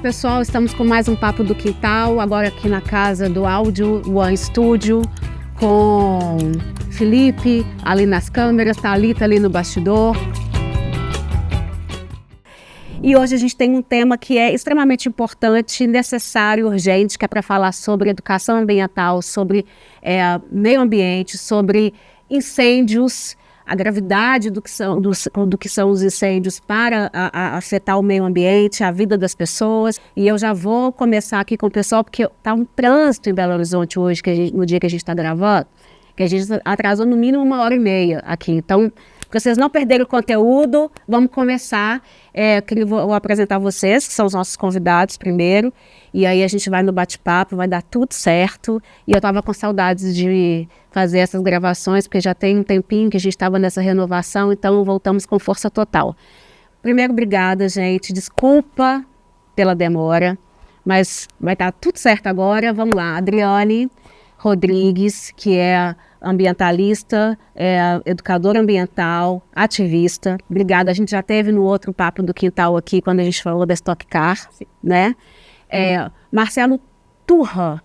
pessoal, estamos com mais um Papo do Quintal, agora aqui na casa do Áudio One Studio, com Felipe ali nas câmeras, Thalita ali no bastidor. E hoje a gente tem um tema que é extremamente importante, necessário, urgente, que é para falar sobre educação ambiental, sobre meio ambiente, sobre incêndios, a gravidade do que são os incêndios para afetar o meio ambiente, a vida das pessoas. E eu já vou começar aqui com o pessoal, porque está um trânsito em Belo Horizonte hoje, no dia que a gente está gravando, que a gente atrasou no mínimo 1h30 aqui. Então, para vocês não perderem o conteúdo, vamos começar. Eu vou apresentar vocês, que são os nossos convidados primeiro, e aí a gente vai no bate-papo, vai dar tudo certo. E eu estava com saudades de fazer essas gravações, porque já tem um tempinho que a gente estava nessa renovação, então voltamos com força total. Primeiro, obrigada, gente. Desculpa pela demora, mas vai dar tudo certo agora. Vamos lá, Adriane Rodrigues, que é ambientalista, educadora ambiental, ativista. Obrigada, a gente já teve no outro Papo do Quintal aqui, quando a gente falou da Stock Car, né? Marcelo Torino.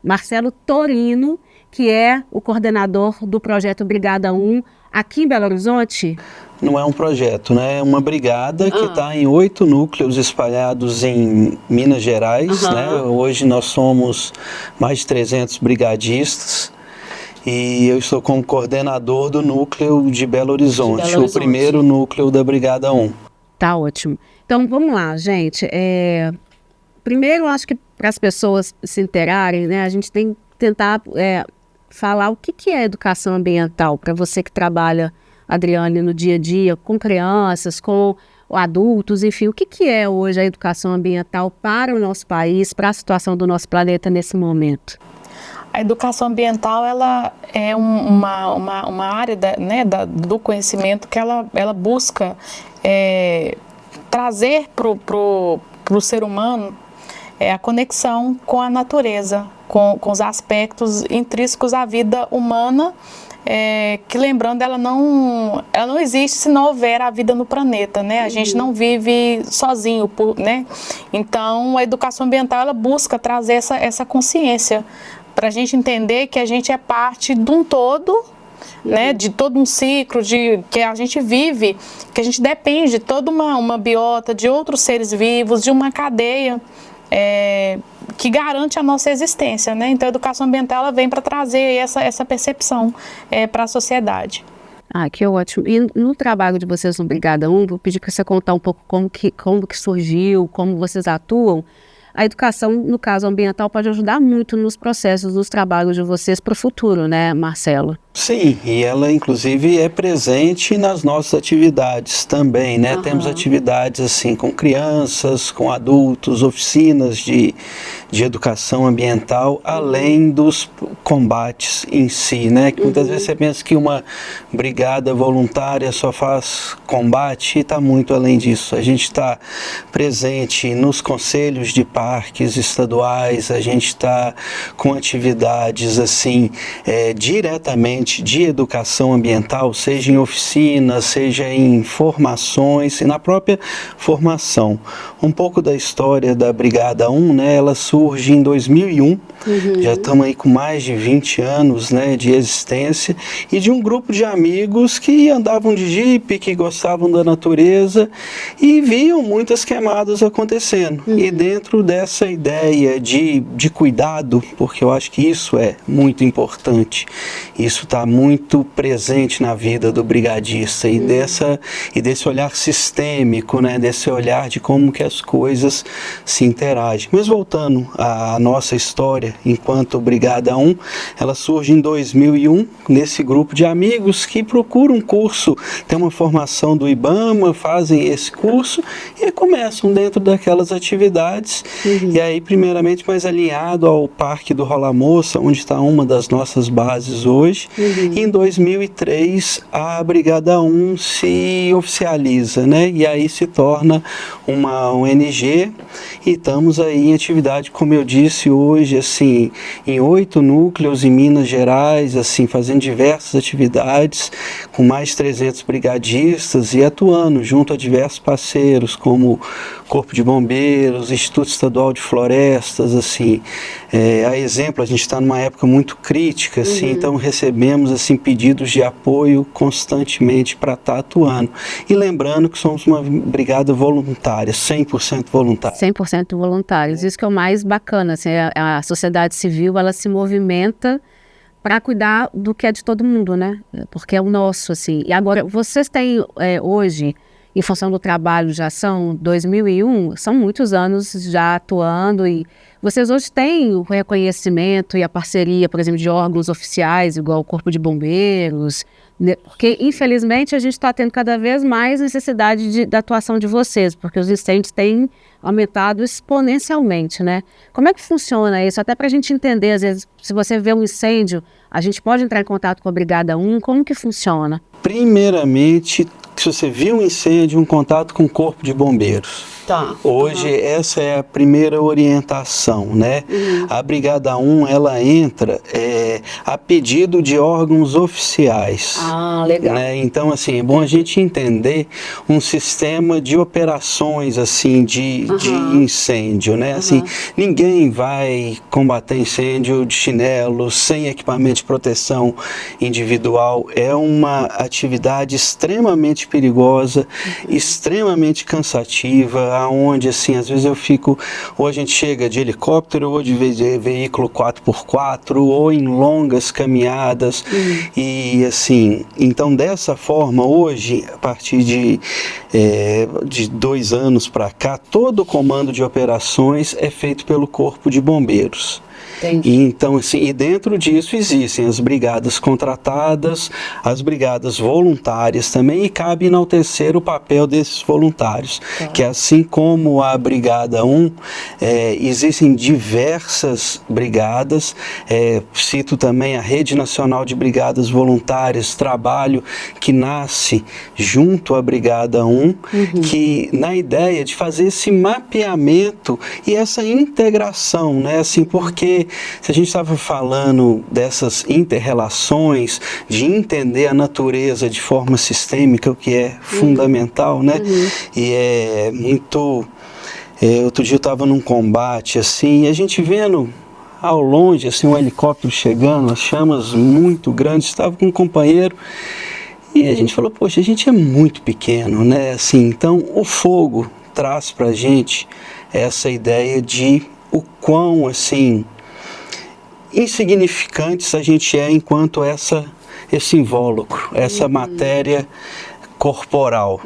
Marcelo Torino, que é o coordenador do projeto Brigada 1 aqui em Belo Horizonte. Não é um projeto, né? É uma brigada que está em 8 núcleos espalhados em Minas Gerais, né? Hoje nós somos mais de 300 brigadistas e eu estou como coordenador do núcleo de Belo Horizonte, o primeiro núcleo da Brigada 1. Tá ótimo. Então vamos lá, gente. Primeiro, acho que para as pessoas se inteirarem, né, a gente tem que tentar falar o que é educação ambiental para você que trabalha, Adriane, no dia a dia, com crianças, com adultos, enfim, o que é hoje a educação ambiental para o nosso país, para a situação do nosso planeta nesse momento? A educação ambiental, ela é uma área do conhecimento que ela busca trazer para o ser humano a conexão com a natureza, com os aspectos intrínsecos à vida humana, que, lembrando, ela não existe se não houver a vida no planeta, né? A gente não vive sozinho, né? Então, a educação ambiental, ela busca trazer essa consciência para a gente entender que a gente é parte de um todo, né? De todo um ciclo que a gente vive, que a gente depende de toda uma biota, de outros seres vivos, de uma cadeia que garante a nossa existência, né? Então a educação ambiental ela vem para trazer essa percepção para a sociedade. Ah, que ótimo. E no trabalho de vocês no Brigada 1, vou pedir para você contar um pouco como que surgiu, como vocês atuam. A educação, no caso ambiental, pode ajudar muito nos processos, nos trabalhos de vocês para o futuro, né, Marcelo? Sim, e ela inclusive é presente nas nossas atividades também, né? Temos atividades assim com crianças, com adultos, oficinas de educação ambiental, além dos combates em si, né? Que muitas vezes você pensa que uma brigada voluntária só faz combate e está muito além disso. A gente está presente nos conselhos de parques estaduais, a gente está com atividades assim diretamente de educação ambiental, seja em oficinas, seja em formações e na própria formação. Um pouco da história da Brigada 1, né, ela surge em 2001, já estamos aí com mais de 20 anos, né, de existência, e de um grupo de amigos que andavam de jipe, que gostavam da natureza e viam muitas queimadas acontecendo. E dentro dessa ideia de cuidado, porque eu acho que isso é muito importante, isso está muito presente na vida do brigadista e desse olhar sistêmico, né, desse olhar de como que as coisas se interagem. Mas voltando à nossa história enquanto Brigada 1, ela surge em 2001 nesse grupo de amigos que procuram um curso, tem uma formação do IBAMA, fazem esse curso e começam dentro daquelas atividades. E aí, primeiramente, mais alinhado ao Parque do Rola Moça, onde está uma das nossas bases hoje. E em 2003, a Brigada 1 se oficializa, né? E aí se torna uma ONG e estamos aí em atividade como eu disse hoje, assim, em 8 núcleos em Minas Gerais, assim, fazendo diversas atividades, com mais de 300 brigadistas e atuando junto a diversos parceiros, como Corpo de Bombeiros, Instituto Estadual de Florestas, assim, a exemplo, a gente está numa época muito crítica, assim, então recebemos, assim, pedidos de apoio constantemente para estar atuando. E lembrando que somos uma brigada voluntária, 100% voluntária. 100% voluntários, isso que é o mais bacana, assim, a sociedade civil, ela se movimenta para cuidar do que é de todo mundo, né? Porque é o nosso, assim. E agora, vocês têm hoje, em função do trabalho, já são 2001, são muitos anos já atuando, e vocês hoje têm o reconhecimento e a parceria, por exemplo, de órgãos oficiais, igual o Corpo de Bombeiros, né? Porque, infelizmente, a gente está tendo cada vez mais necessidade da atuação de vocês, porque os incêndios têm aumentado exponencialmente, né? Como é que funciona isso? Até para a gente entender, às vezes, se você vê um incêndio, a gente pode entrar em contato com a Brigada 1, como que funciona? Primeiramente, se você viu um incêndio, um contato com o Corpo de Bombeiros. Tá. Hoje, essa é a primeira orientação, né? A Brigada 1, ela entra a pedido de órgãos oficiais. Ah, legal. Né? Então, assim, é bom a gente entender um sistema de operações, assim, de incêndio, né? Assim, ninguém vai combater incêndio de chinelo, sem equipamento de proteção individual. É uma atividade extremamente perigosa, extremamente cansativa, aonde, assim, às vezes eu fico, ou a gente chega de helicóptero, ou de veículo 4x4, ou em longas caminhadas, e assim, então dessa forma, hoje, a partir de 2 anos para cá, todo o comando de operações é feito pelo Corpo de Bombeiros. E, então, assim, e dentro disso existem as brigadas contratadas, as brigadas voluntárias também, e cabe enaltecer o papel desses voluntários, que assim como a Brigada 1, existem diversas brigadas, cito também a Rede Nacional de Brigadas Voluntárias, trabalho que nasce junto à Brigada 1, que na ideia de fazer esse mapeamento e essa integração, né, assim, porque se a gente estava falando dessas inter-relações, de entender a natureza de forma sistêmica, o que é fundamental, né? E é muito... outro dia eu estava num combate, assim, e a gente vendo ao longe, assim, um helicóptero chegando, as chamas muito grandes, estava com um companheiro, e a gente falou, poxa, a gente é muito pequeno, né? Assim, então, o fogo traz pra gente essa ideia de o quão, assim, insignificantes a gente é enquanto esse invólucro, essa matéria corporal,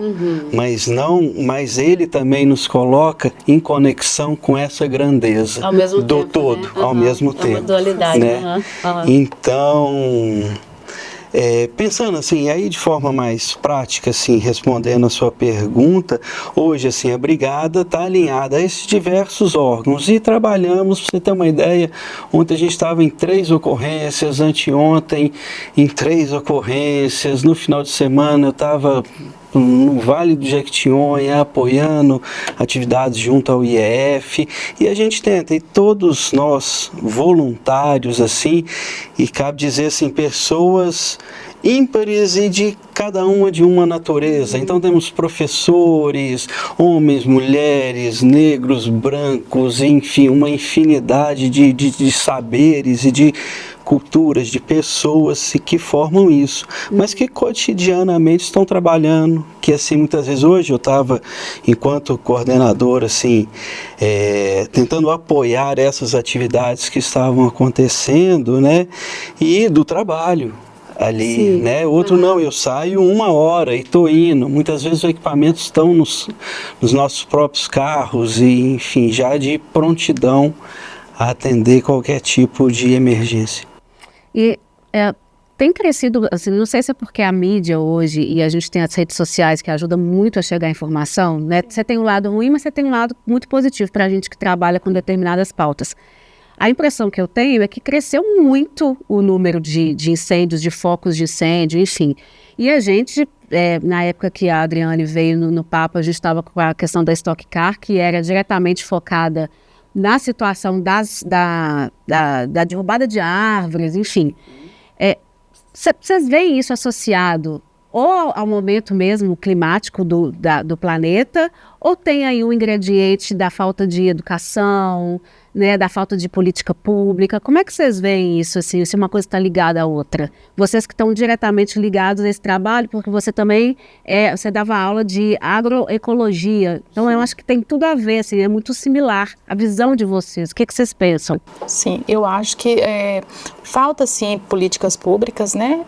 mas ele também nos coloca em conexão com essa grandeza ao mesmo do tempo, todo, né? ao mesmo tempo. É uma dualidade, né? Então, pensando assim, aí de forma mais prática, assim, respondendo a sua pergunta, hoje, assim, a brigada está alinhada a esses diversos órgãos e trabalhamos, para você ter uma ideia, ontem a gente estava em 3 ocorrências, anteontem em 3 ocorrências, no final de semana eu estava no Vale do Jequitinhonha, apoiando atividades junto ao IEF, e a gente tenta, e todos nós voluntários, assim, e cabe dizer assim, pessoas ímpares e de cada uma de uma natureza. Então temos professores, homens, mulheres, negros, brancos, enfim, uma infinidade de saberes e de culturas, de pessoas que formam isso, mas que cotidianamente estão trabalhando, que assim, muitas vezes hoje eu estava, enquanto coordenador, assim, tentando apoiar essas atividades que estavam acontecendo, né, e do trabalho ali, sim, né? Outro não, eu saio 1 hora e estou indo. Muitas vezes os equipamentos estão nos nossos próprios carros e, enfim, já de prontidão a atender qualquer tipo de emergência. E tem crescido, assim, não sei se é porque a mídia hoje e a gente tem as redes sociais que ajudam muito a chegar à informação, né? Você tem um lado ruim, mas você tem um lado muito positivo para a gente que trabalha com determinadas pautas. A impressão que eu tenho é que cresceu muito o número de incêndios, de focos de incêndio, enfim. E a gente, na época que a Adriane veio no Papo, a gente estava com a questão da Stock Car, que era diretamente focada na situação da derrubada de árvores, enfim. Vocês veem isso associado ou ao momento mesmo climático do planeta, ou tem aí um ingrediente da falta de educação, né, da falta de política pública? Como é que vocês veem isso, assim, se uma coisa está ligada à outra? Vocês que estão diretamente ligados a esse trabalho, porque você também você dava aula de agroecologia, então eu acho que tem tudo a ver, assim, é muito similar a visão de vocês. O que vocês pensam? Sim, eu acho que falta, sim, políticas públicas, né,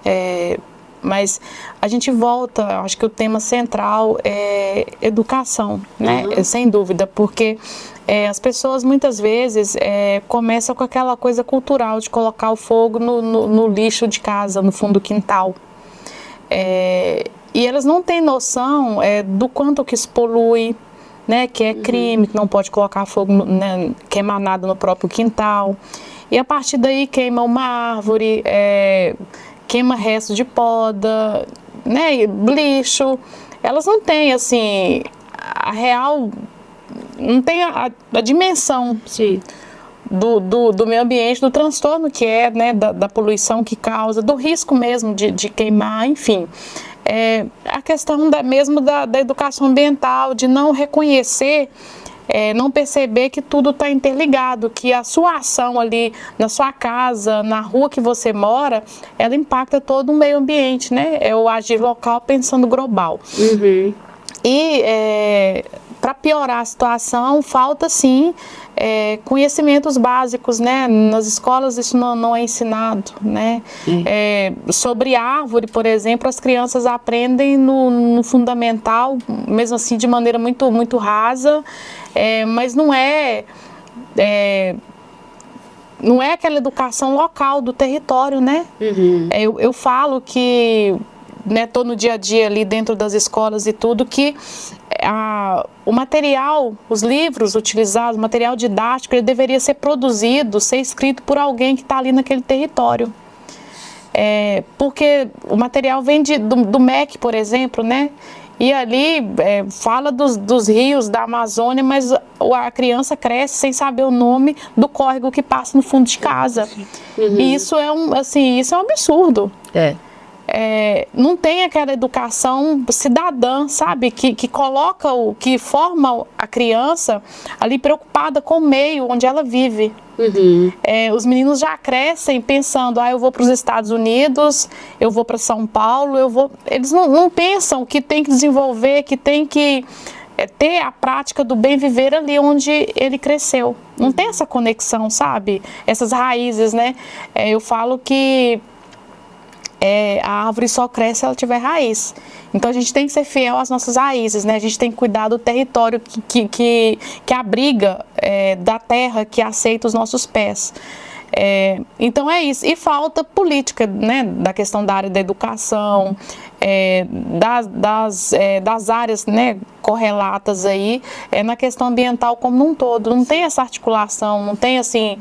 mas a gente volta, acho que o tema central é educação, né? Sem dúvida, porque as pessoas muitas vezes começam com aquela coisa cultural de colocar o fogo no lixo de casa, no fundo do quintal. E elas não têm noção do quanto que isso polui, né? Que é crime, que não pode colocar fogo, né? Queimar nada no próprio quintal. E a partir daí queima uma árvore, queima resto de poda, né, lixo. Elas não têm, assim, a real, não tem a dimensão do meio ambiente, do transtorno que né, da poluição que causa, do risco mesmo de queimar, enfim. A questão mesmo da educação ambiental, de não reconhecer, não perceber que tudo está interligado, que a sua ação ali na sua casa, na rua que você mora, ela impacta todo o meio ambiente, né? É o agir local pensando global. E para piorar a situação, falta sim conhecimentos básicos, né? Nas escolas isso não é ensinado, né? Sobre árvore, por exemplo, as crianças aprendem no fundamental, mesmo assim de maneira muito, muito rasa, mas não é aquela educação local do território, né? Eu falo que, né, tô no dia a dia ali dentro das escolas e tudo, que o material, os livros utilizados, o material didático, ele deveria ser produzido, ser escrito por alguém que está ali naquele território. Porque o material vem do MEC, por exemplo, né? E ali fala dos rios da Amazônia, mas a criança cresce sem saber o nome do córrego que passa no fundo de casa. E isso é um absurdo. Não tem aquela educação cidadã, sabe? Que coloca, que forma a criança ali preocupada com o meio onde ela vive. Os meninos já crescem pensando, eu vou para os Estados Unidos, eu vou para São Paulo, eles não pensam que tem que desenvolver, que tem que ter a prática do bem viver ali onde ele cresceu. Não tem essa conexão, sabe? Essas raízes, né? Eu falo que a árvore só cresce se ela tiver raiz. Então a gente tem que ser fiel às nossas raízes, né? A gente tem que cuidar do território que abriga, da terra que aceita os nossos pés. Então é isso. E falta política, né? Da questão da área da educação, das áreas, né, correlatas aí, na questão ambiental como um todo. Não tem essa articulação, não tem assim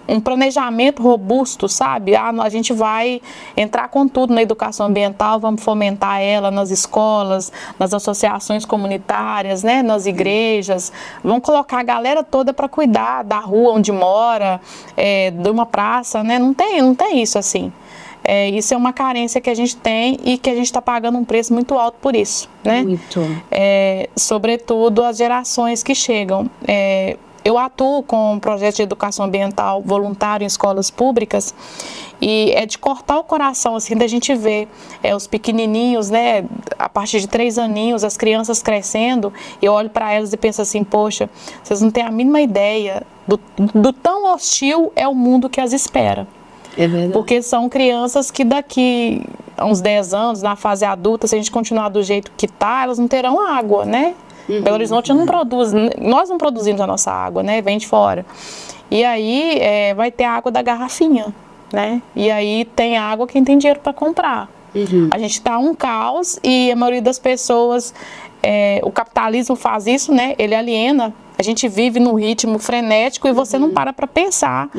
um planejamento robusto, sabe? A gente vai entrar com tudo na educação ambiental, vamos fomentar ela nas escolas, nas associações comunitárias, né, nas igrejas, vamos colocar a galera toda para cuidar da rua onde mora, de uma praça, né? Não tem isso assim. Isso é uma carência que a gente tem e que a gente está pagando um preço muito alto por isso, né? Muito. Sobretudo as gerações que chegam. Eu atuo com um projeto de educação ambiental voluntário em escolas públicas e é de cortar o coração, assim, da gente ver os pequenininhos, né, a partir de 3 aninhos, as crianças crescendo, e eu olho para elas e penso assim, poxa, vocês não têm a mínima ideia do tão hostil é o mundo que as espera. É verdade. Porque são crianças que daqui a uns 10 anos, na fase adulta, se a gente continuar do jeito que está, elas não terão água, né? Belo Horizonte não produz, nós não produzimos a nossa água, né? Vem de fora. E aí vai ter a água da garrafinha, né? E aí tem água quem tem dinheiro para comprar. A gente está um caos e a maioria das pessoas, o capitalismo faz isso, né? Ele aliena A gente vive num ritmo frenético e você não para pensar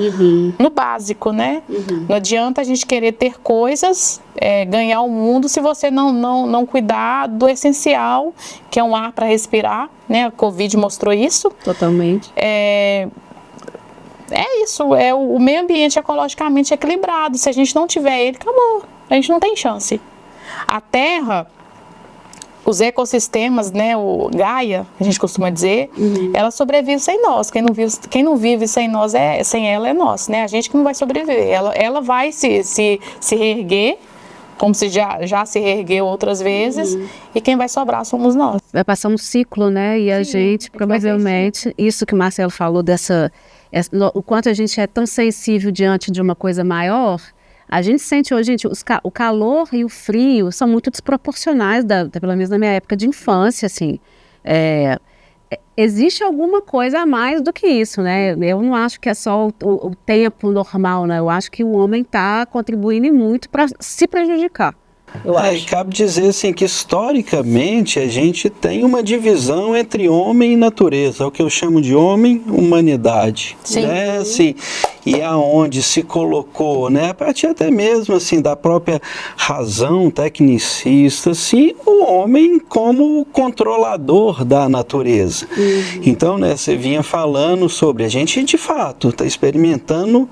no básico, né? Não adianta a gente querer ter coisas, ganhar o mundo, se você não cuidar do essencial, que é um ar para respirar, né? A Covid mostrou isso. Totalmente. É isso, o meio ambiente ecologicamente equilibrado. Se a gente não tiver ele, acabou. A gente não tem chance. A Terra, os ecossistemas, né, o Gaia, a gente costuma dizer, ela sobrevive sem nós. Quem não vive sem nós, sem ela é nós, né? A gente que não vai sobreviver. Ela vai se reerguer, como se já se reergueu outras vezes, e quem vai sobrar somos nós. Vai passar um ciclo, né? E a gente, provavelmente, isso que o Marcelo falou o quanto a gente é tão sensível diante de uma coisa maior, a gente sente hoje, gente, o calor e o frio são muito desproporcionais, pelo menos na minha época de infância, assim. Existe alguma coisa a mais do que isso, né? Eu não acho que é só o tempo normal, né? Eu acho que o homem está contribuindo muito para se prejudicar. Cabe dizer assim, que historicamente a gente tem uma divisão entre homem e natureza, é o que eu chamo de homem-humanidade, né? Assim, e aonde se colocou, né, a partir até mesmo assim, da própria razão tecnicista, assim, o homem como controlador da natureza. Então, né, você vinha falando sobre, a gente de fato está experimentando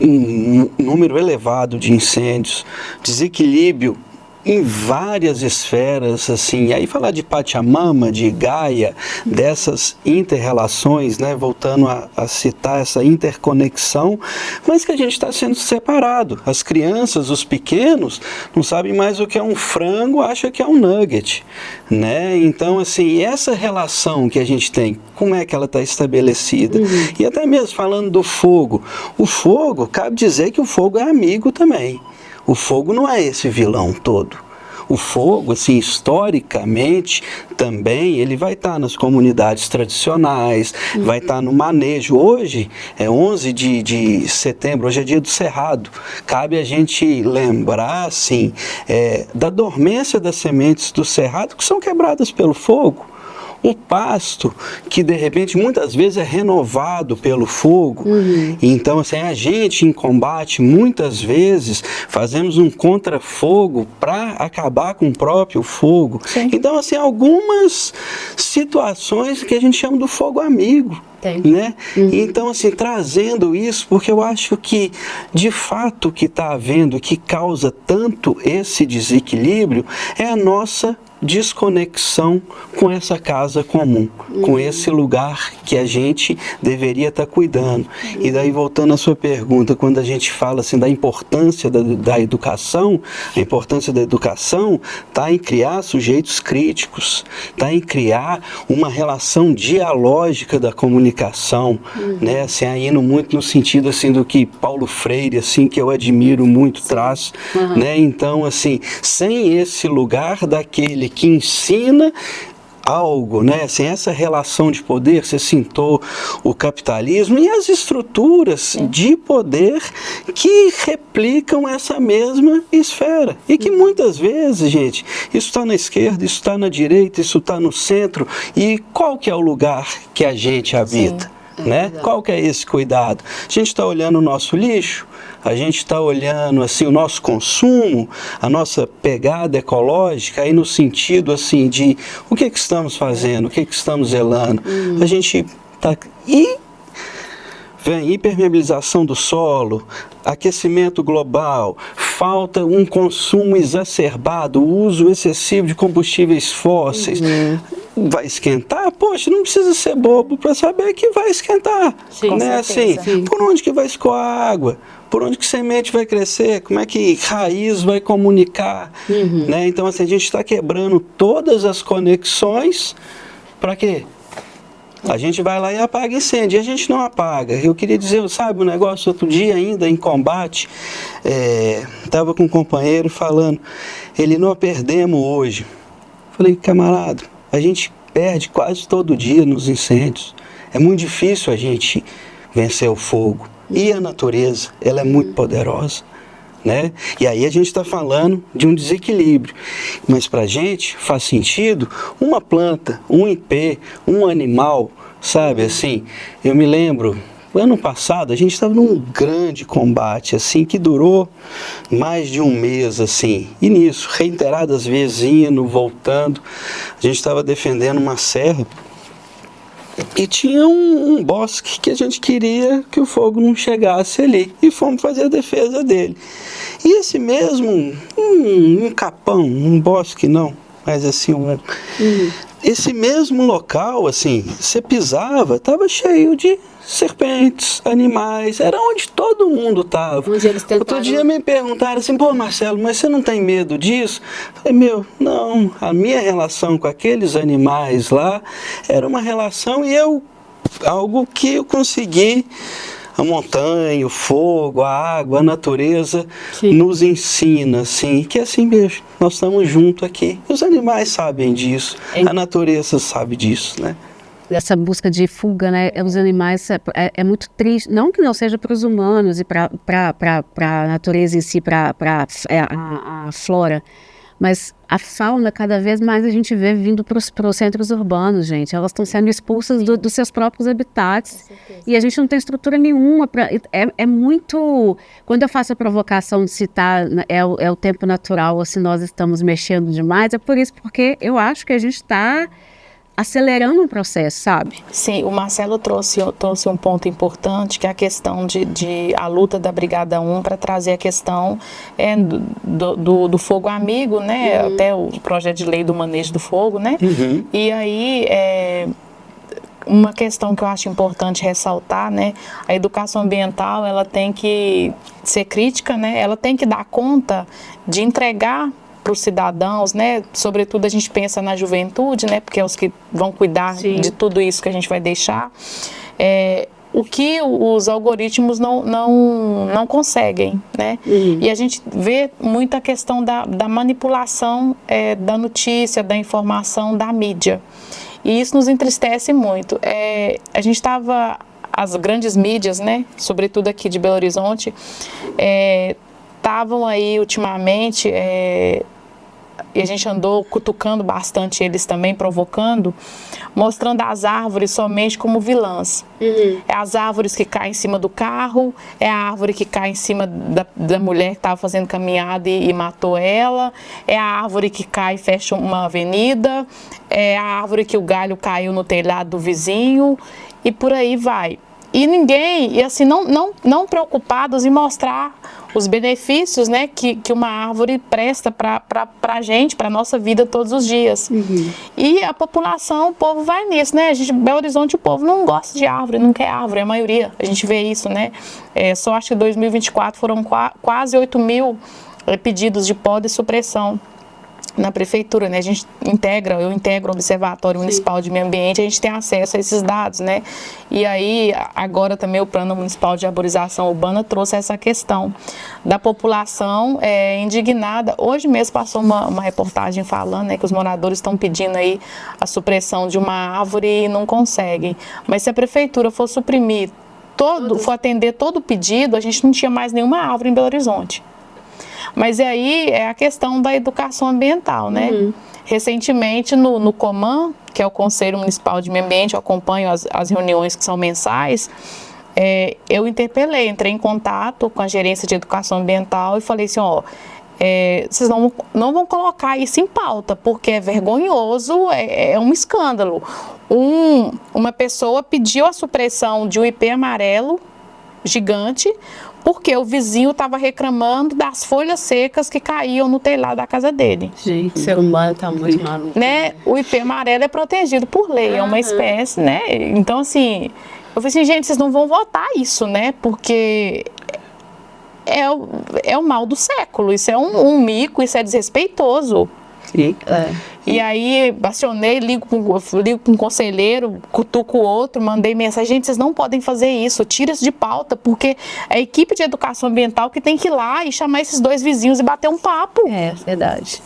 um número elevado de incêndios, desequilíbrio em várias esferas, assim, e aí falar de Pachamama, de Gaia, dessas inter-relações, né, voltando a citar essa interconexão, mas que a gente está sendo separado. As crianças, os pequenos, não sabem mais o que é um frango, acham que é um nugget, né? Então, assim, essa relação que a gente tem, como é que ela está estabelecida? E até mesmo falando do fogo, o fogo, cabe dizer que o fogo é amigo também. O fogo não é esse vilão todo. O fogo, assim, historicamente, também, ele vai estar nas comunidades tradicionais, vai estar no manejo. Hoje, é 11 de setembro, hoje é dia do Cerrado. Cabe a gente lembrar, assim, da dormência das sementes do cerrado que são quebradas pelo fogo. O pasto, que de repente muitas vezes é renovado pelo fogo. Então, assim, a gente em combate, muitas vezes, fazemos um contrafogo para acabar com o próprio fogo. Então, assim, algumas situações que a gente chama do fogo amigo. Né? Então, assim, trazendo isso, porque eu acho que, de fato, o que está havendo, que causa tanto esse desequilíbrio, é a nossa desconexão com essa casa comum, com esse lugar que a gente deveria estar cuidando. E daí, voltando à sua pergunta, quando a gente fala assim, da importância da educação, a importância da educação está em criar sujeitos críticos, está em criar uma relação dialógica da comunicação, né? Assim, indo muito no sentido assim, do que Paulo Freire, assim, que eu admiro muito, traz, né? Então, assim, sem esse lugar daquele que ensina algo, né? Assim, essa relação de poder, você citou o capitalismo e as estruturas de poder que replicam essa mesma esfera. E que muitas vezes, gente, isso está na esquerda, isso está na direita, isso está no centro. E qual que é o lugar que a gente habita? Né? Qual que é esse cuidado? A gente está olhando o nosso lixo, a gente está olhando assim, o nosso consumo, a nossa pegada ecológica, aí no sentido assim, de o que estamos fazendo, o que estamos zelando. A gente está... E vem impermeabilização do solo, aquecimento global, falta um consumo exacerbado, o uso excessivo de combustíveis fósseis. Vai esquentar? Poxa, não precisa ser bobo para saber que vai esquentar. Né? Assim, por onde que vai escoar a água? Por onde que semente vai crescer? Como é que raiz vai comunicar? Né? Então, assim, a gente está quebrando todas as conexões para quê? A gente vai lá e apaga incêndio, e a gente não apaga. Eu queria dizer, sabe, um negócio, outro dia ainda em combate, estava com um companheiro falando, ele não perdemos hoje. Falei, camarada, a gente perde quase todo dia nos incêndios. É muito difícil a gente vencer o fogo. E a natureza, ela é muito poderosa. Né? E aí a gente está falando de um desequilíbrio, mas para a gente faz sentido uma planta, um ipê, um animal sabe, assim, eu me lembro, ano passado a gente estava num grande combate, assim, que durou mais de um mês, assim, e nisso, reiteradas vezes indo, voltando, a gente estava defendendo uma serra, e tinha um bosque que a gente queria que o fogo não chegasse ali. E fomos fazer a defesa dele. E esse mesmo, um capão, um bosque não, mas assim, esse mesmo local, assim, você pisava, estava cheio de serpentes, animais, era onde todo mundo estava. Outro dia me perguntaram assim, pô Marcelo, mas você não tem medo disso? Eu falei, não, a minha relação com aqueles animais lá era uma relação algo que eu consegui, a montanha, o fogo, a água, a natureza nos ensina, assim, que é assim mesmo, nós estamos juntos aqui, os animais sabem disso, a natureza sabe disso, né? Essa busca de fuga, né, os animais é muito triste, não que não seja para os humanos e para a natureza em si, para a flora, mas a fauna cada vez mais a gente vê vindo para os centros urbanos, gente, elas estão sendo expulsas dos seus próprios habitats e a gente não tem estrutura nenhuma, é muito, quando eu faço a provocação de citar é o tempo natural ou se nós estamos mexendo demais, é por isso, porque eu acho que a gente está acelerando um processo, sabe? Sim, o Marcelo trouxe um ponto importante, que é a questão de a luta da Brigada 1 para trazer a questão do fogo amigo, né? Até o projeto de lei do manejo do fogo, né? E aí, uma questão que eu acho importante ressaltar, né? A educação ambiental, ela tem que ser crítica, né? Ela tem que dar conta de entregar para os cidadãos, né? Sobretudo a gente pensa na juventude, né? Porque é os que vão cuidar de tudo isso que a gente vai deixar. O que os algoritmos não conseguem, né? E a gente vê muita questão da manipulação da notícia, da informação, da mídia. E isso nos entristece muito. A gente estava, as grandes mídias, né? Sobretudo aqui de Belo Horizonte, estavam aí ultimamente, e a gente andou cutucando bastante eles também, provocando, mostrando as árvores somente como vilãs. É as árvores que caem em cima do carro, é a árvore que cai em cima da mulher que estava fazendo caminhada e matou ela, é a árvore que cai e fecha uma avenida, é a árvore que o galho caiu no telhado do vizinho, e por aí vai. E ninguém, e assim, não preocupados em mostrar os benefícios, né, que uma árvore presta para a gente, para a nossa vida todos os dias. E a população, o povo vai nisso, né? Belo Horizonte, o povo não gosta de árvore, não quer árvore, a maioria. A gente vê isso, né? Só acho que em 2024 foram quase 8 mil pedidos de poda e supressão na prefeitura, né? Eu integro o Observatório Municipal de Meio Ambiente, a gente tem acesso a esses dados, né? E aí, agora também o Plano Municipal de Arborização Urbana trouxe essa questão da população indignada. Hoje mesmo passou uma reportagem falando, né, que os moradores estão pedindo aí a supressão de uma árvore e não conseguem. Mas se a prefeitura for suprimir for atender todo o pedido, a gente não tinha mais nenhuma árvore em Belo Horizonte. Mas aí é a questão da educação ambiental, né? Recentemente no COMAN, que é o Conselho Municipal de Meio Ambiente, eu acompanho as reuniões que são mensais, eu entrei em contato com a gerência de educação ambiental e falei assim, vocês não vão colocar isso em pauta, porque é vergonhoso, é um escândalo. Uma pessoa pediu a supressão de um IP amarelo gigante, porque o vizinho estava reclamando das folhas secas que caíam no telhado da casa dele. Gente, o ser humano está muito maluco. Né? O IP amarelo é protegido por lei, é uma espécie, né? Então, assim, eu falei assim, gente, vocês não vão votar isso, né? Porque é o mal do século, isso é um mico, isso é desrespeitoso. Sim, E aí, acionei, ligo para um conselheiro, cutuco o outro, mandei mensagem, gente, vocês não podem fazer isso, tira isso de pauta, porque é a equipe de educação ambiental que tem que ir lá e chamar esses dois vizinhos e bater um papo. É verdade.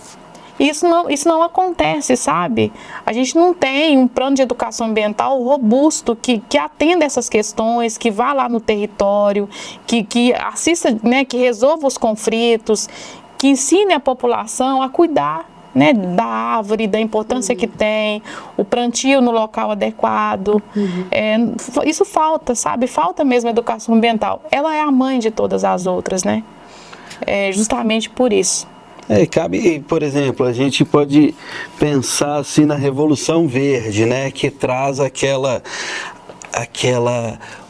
Isso não acontece, sabe? A gente não tem um plano de educação ambiental robusto que atenda essas questões, que vá lá no território, que assista, né, que resolva os conflitos, que ensine a população a cuidar né, da árvore, da importância que tem, o plantio no local adequado. Isso falta, sabe? Falta mesmo a educação ambiental. Ela é a mãe de todas as outras, né? Justamente por isso. Cabe, por exemplo, a gente pode pensar assim na Revolução Verde, né, que traz aquela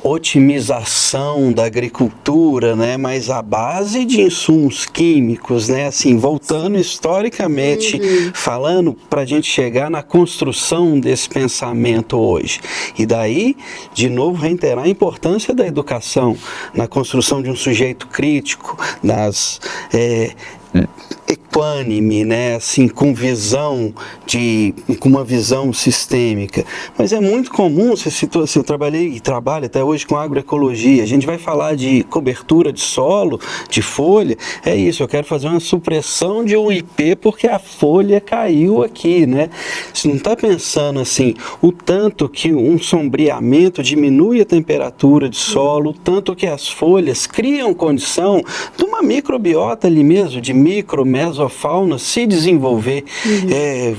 otimização da agricultura, né, mas a base de insumos químicos, né, assim, voltando historicamente, falando para a gente chegar na construção desse pensamento hoje. E daí, de novo, reiterar a importância da educação na construção de um sujeito crítico, equânime, né, assim, com uma visão sistêmica. Mas é muito comum, você citou assim, eu trabalhei e trabalho até hoje com agroecologia, a gente vai falar de cobertura de solo, de folha, é isso, eu quero fazer uma supressão de um IP porque a folha caiu aqui, né? Você não está pensando assim, o tanto que um sombreamento diminui a temperatura de solo, o tanto que as folhas criam condição de uma microbiota ali mesmo, de mesofauna se desenvolver.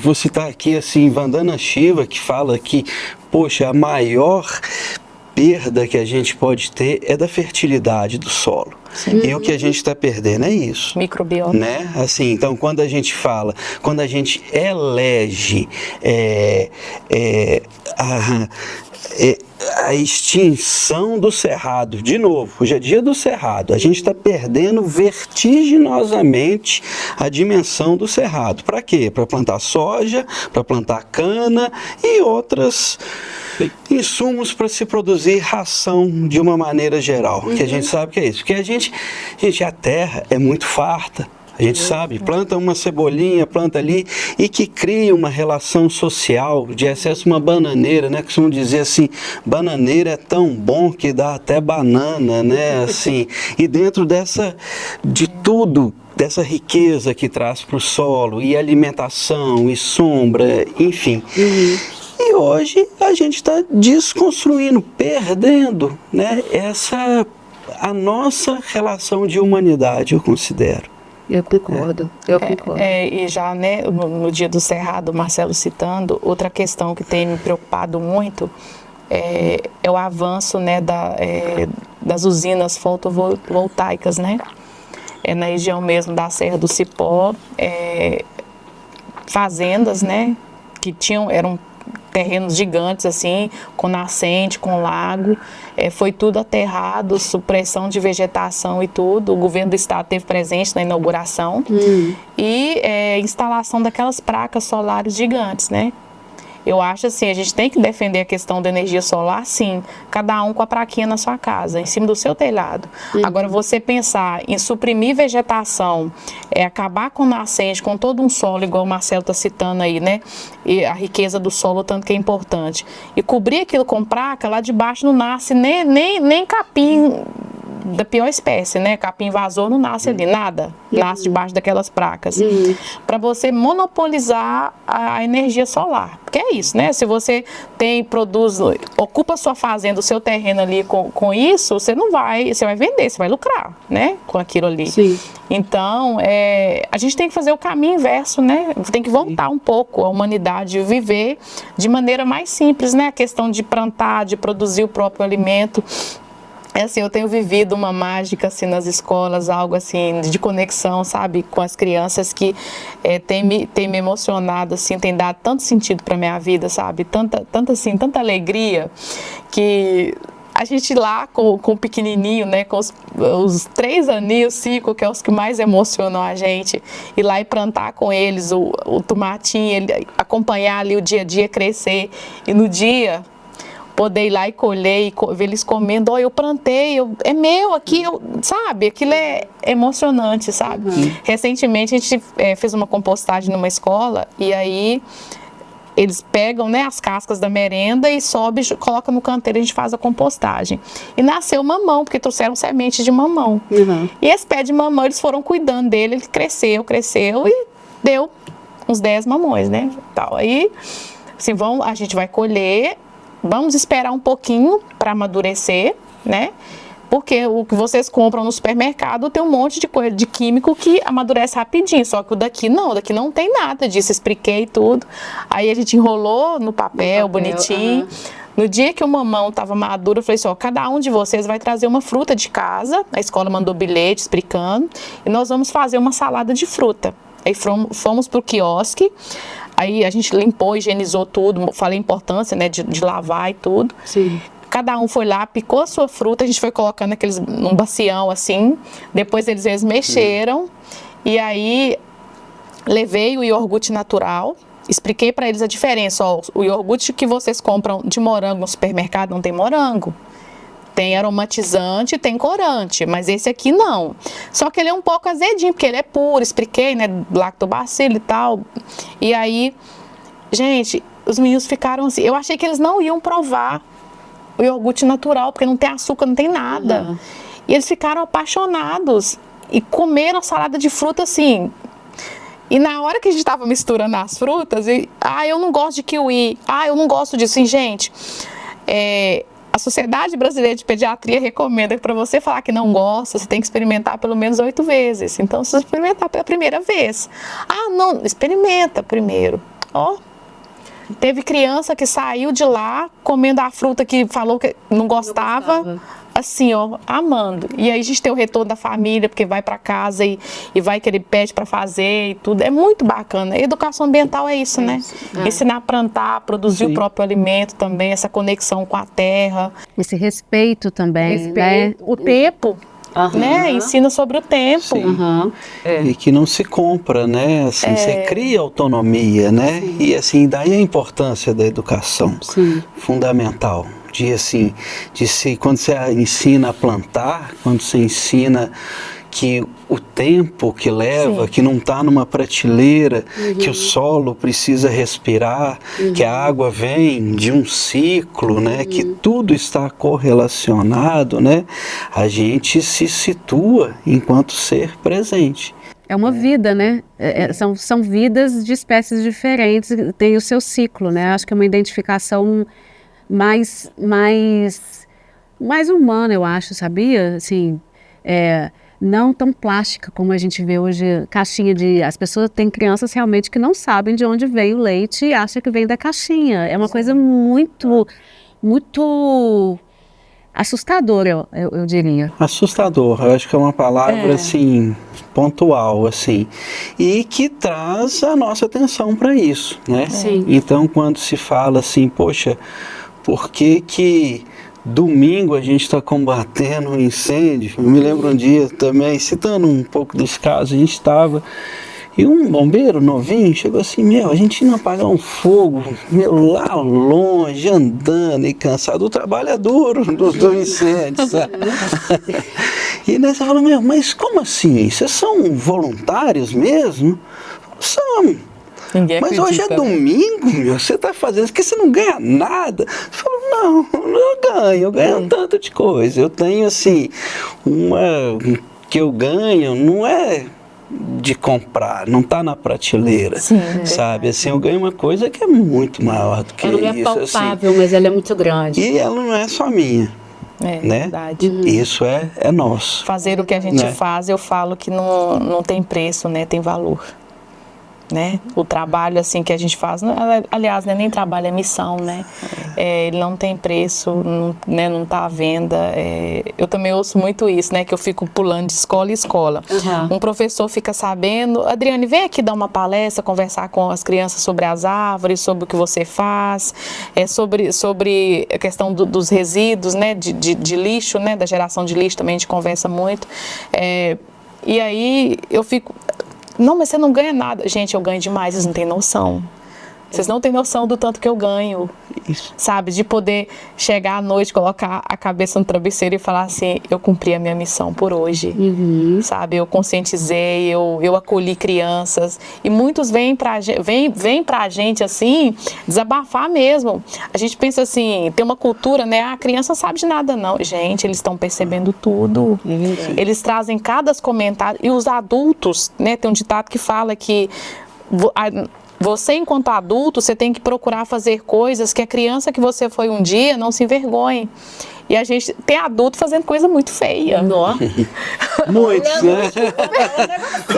Vou citar aqui assim, Vandana Shiva, que fala que, poxa, a maior perda que a gente pode ter é da fertilidade do solo. E o que a gente está perdendo é isso. Microbiota. Né? Assim, então, quando a gente fala, quando a gente elege a extinção do cerrado, de novo, hoje é dia do cerrado, a gente está perdendo vertiginosamente a dimensão do cerrado. Para quê? Para plantar soja, para plantar cana e outros insumos para se produzir ração de uma maneira geral, que a gente sabe que é isso, porque a terra é muito farta. A gente sabe, planta uma cebolinha, planta ali, e que cria uma relação social de excesso, uma bananeira, né? Costumam dizer assim, bananeira é tão bom que dá até banana, né? Assim, e dentro de tudo, dessa riqueza que traz para o solo, e alimentação, e sombra, enfim. E hoje a gente está desconstruindo, perdendo, né? A nossa relação de humanidade, eu considero. Eu concordo. E já, né, no dia do cerrado, Marcelo citando, outra questão que tem me preocupado muito é o avanço, né, das usinas fotovoltaicas, né? Na região mesmo da Serra do Cipó, fazendas, né, que eram terrenos gigantes, assim, com nascente, com lago, foi tudo aterrado, supressão de vegetação e tudo. O governo do estado esteve presente na inauguração e instalação daquelas placas solares gigantes, né? Eu acho assim, a gente tem que defender a questão da energia solar, sim, cada um com a plaquinha na sua casa, em cima do seu telhado. Agora, você pensar em suprimir vegetação, acabar com nascente, com todo um solo, igual o Marcelo está citando aí, né? E a riqueza do solo, tanto que é importante. E cobrir aquilo com placa, lá de baixo não nasce nem capim da pior espécie, né? Capim invasor não nasce ali, nada. Nasce debaixo daquelas placas. Para você monopolizar a energia solar. Porque é isso, né? Se você ocupa a sua fazenda, o seu terreno ali com isso, você vai vender, você vai lucrar, né? Com aquilo ali. Sim. Então, a gente tem que fazer o caminho inverso, né? Tem que voltar um pouco a humanidade, viver de maneira mais simples, né? A questão de plantar, de produzir o próprio alimento. Assim, eu tenho vivido uma mágica assim nas escolas, algo assim de conexão, sabe, com as crianças que tem me emocionado, assim, tem dado tanto sentido para minha vida, sabe, tanta tanta alegria, que a gente lá com o pequenininho, né, com os 3 aninhos, 5, que é os que mais emocionam a gente, ir lá e plantar com eles o tomatinho, acompanhar ali o dia a dia crescer, e no dia poder ir lá e colher e ver eles comendo, eu plantei, é meu aqui, sabe? Aquilo é emocionante, sabe? Recentemente a gente fez uma compostagem numa escola e aí eles pegam, né, as cascas da merenda e sobe, coloca no canteiro e a gente faz a compostagem. E nasceu mamão, porque trouxeram sementes de mamão. E esse pé de mamão, eles foram cuidando dele, ele cresceu e deu uns 10 mamões, né? Tal. Aí, assim, a gente vai colher. Vamos esperar um pouquinho para amadurecer, né? Porque o que vocês compram no supermercado tem um monte de coisa, de químico que amadurece rapidinho. Só que o daqui não tem nada disso. Expliquei tudo. Aí a gente enrolou no papel bonitinho. No dia que o mamão estava maduro, eu falei assim, ó, cada um de vocês vai trazer uma fruta de casa. A escola mandou bilhete explicando. E nós vamos fazer uma salada de fruta. Aí fomos pro quiosque. Aí a gente limpou, higienizou tudo. Falei a importância, né, de lavar e tudo. Sim. Cada um foi lá, picou a sua fruta, a gente foi colocando aqueles num bacião assim. Depois eles mexeram. E aí levei o iogurte natural. Expliquei para eles a diferença. Ó, o iogurte que vocês compram de morango no supermercado não tem morango. Tem aromatizante, tem corante, mas esse aqui não. Só que ele é um pouco azedinho, porque ele é puro, expliquei, né? Lactobacilo e tal. E aí, gente, os meninos ficaram assim. Eu achei que eles não iam provar o iogurte natural, porque não tem açúcar, não tem nada. E eles ficaram apaixonados e comeram salada de fruta assim. E na hora que a gente estava misturando as frutas, eu não gosto de kiwi, eu não gosto disso. Gente, a Sociedade Brasileira de Pediatria recomenda que para você falar que não gosta, você tem que experimentar pelo menos 8 vezes. Então, se você experimentar pela primeira vez, não, experimenta primeiro. Ó, teve criança que saiu de lá comendo a fruta que falou que não gostava. Assim, ó, amando. E aí a gente tem o retorno da família, porque vai para casa e vai que ele pede para fazer e tudo. É muito bacana. A educação ambiental é isso, né? Ensinar a plantar, produzir o próprio alimento também, essa conexão com a terra. Esse respeito também, né? O tempo, né? Ensina sobre o tempo. E que não se compra, né? Assim, você cria autonomia, né? E assim, daí a importância da educação fundamental. Quando você ensina a plantar, quando você ensina que o tempo que leva, que não está numa prateleira, que o solo precisa respirar, que a água vem de um ciclo, né? Que tudo está correlacionado, né? A gente se situa enquanto ser presente. É uma vida, né? São vidas de espécies diferentes, tem o seu ciclo, né? Acho que é uma identificação mais humana, eu acho, sabia? Assim, não tão plástica como a gente vê hoje, caixinha de... As pessoas, tem crianças realmente que não sabem de onde vem o leite e acham que vem da caixinha. É uma coisa muito assustadora, eu diria. Assustador, eu acho que é uma palavra, assim, pontual, assim, e que traz a nossa atenção para isso, né? Sim. Então, quando se fala assim, poxa, por que domingo a gente está combatendo um incêndio? Eu me lembro um dia também, citando um pouco desse caso, a gente estava, e um bombeiro novinho chegou assim, a gente ia apagar um fogo, lá longe, andando e cansado, o trabalho é duro do incêndio, sabe? E nós falamos, mas como assim? Vocês são voluntários mesmo? Somos. Mas hoje é domingo, você está fazendo isso, porque você não ganha nada. Você falou, não, eu ganho tanto de coisa. Eu tenho, assim, que eu ganho, não é de comprar, não está na prateleira, sabe? Assim, eu ganho uma coisa que é muito maior do que isso. Ela não é palpável, assim, mas ela é muito grande. E ela não é só minha. Né? Verdade. Isso é nosso. Fazer o que a gente faz, eu falo que não tem preço, né? Tem valor. Né? O trabalho assim que a gente faz, aliás, né, nem trabalho, é missão, né? Ele não tem preço, não está à venda. Eu também ouço muito isso, né? Que eu fico pulando de escola em escola. Um professor fica sabendo, Adriane, vem aqui dar uma palestra, conversar com as crianças sobre as árvores, sobre o que você faz, sobre a questão dos resíduos, né? De lixo, né? Da geração de lixo também a gente conversa muito. E aí eu fico... Não, mas você não ganha nada. Gente, eu ganho demais, vocês não têm noção. Vocês não têm noção do tanto que eu ganho. Isso. Sabe, de poder chegar à noite, colocar a cabeça no travesseiro e falar assim, eu cumpri a minha missão por hoje. Sabe, eu conscientizei, eu acolhi crianças. E muitos vêm pra gente assim, desabafar mesmo. A gente pensa assim, tem uma cultura, né? A criança não sabe de nada não. Gente, eles estão percebendo tudo. Eles trazem cada comentário. E os adultos, né? Tem um ditado que fala que... Você, enquanto adulto, você tem que procurar fazer coisas que a criança que você foi um dia não se envergonhe. E a gente tem adulto fazendo coisa muito feia. Muitos, né?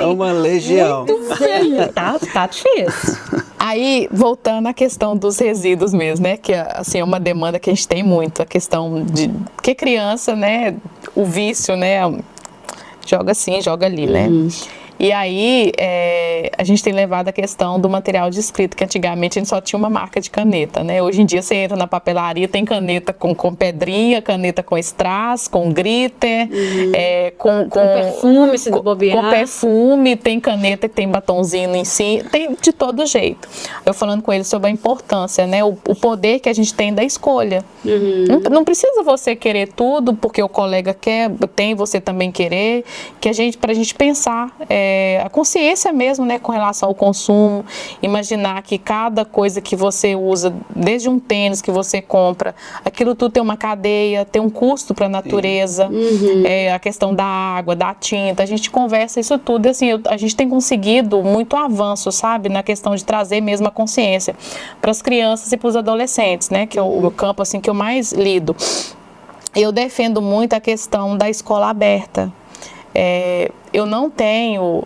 É uma legião. Muito feia. Tá difícil. Aí, voltando à questão dos resíduos mesmo, né? Que assim, é uma demanda que a gente tem muito, a questão de que criança, né? O vício, né? Joga assim, joga ali, né? E aí, a gente tem levado a questão do material de escrita, que antigamente a gente só tinha uma marca de caneta, né? Hoje em dia você entra na papelaria, tem caneta com pedrinha, caneta com strass, com glitter, com perfume, se bobear. Com perfume, tem caneta que tem batonzinho em si, tem de todo jeito. Eu falando com ele sobre a importância, né? O poder que a gente tem da escolha. Não precisa você querer tudo, porque o colega quer, tem você também querer, pra gente pensar, a consciência mesmo, né, com relação ao consumo, imaginar que cada coisa que você usa, desde um tênis que você compra, aquilo tudo tem uma cadeia, tem um custo para a natureza, a questão da água, da tinta, a gente conversa isso tudo, assim, a gente tem conseguido muito avanço, sabe, na questão de trazer mesmo a consciência para as crianças e para os adolescentes, né, que é o campo, assim, que eu mais lido. Eu defendo muito a questão da escola aberta. Eu não tenho,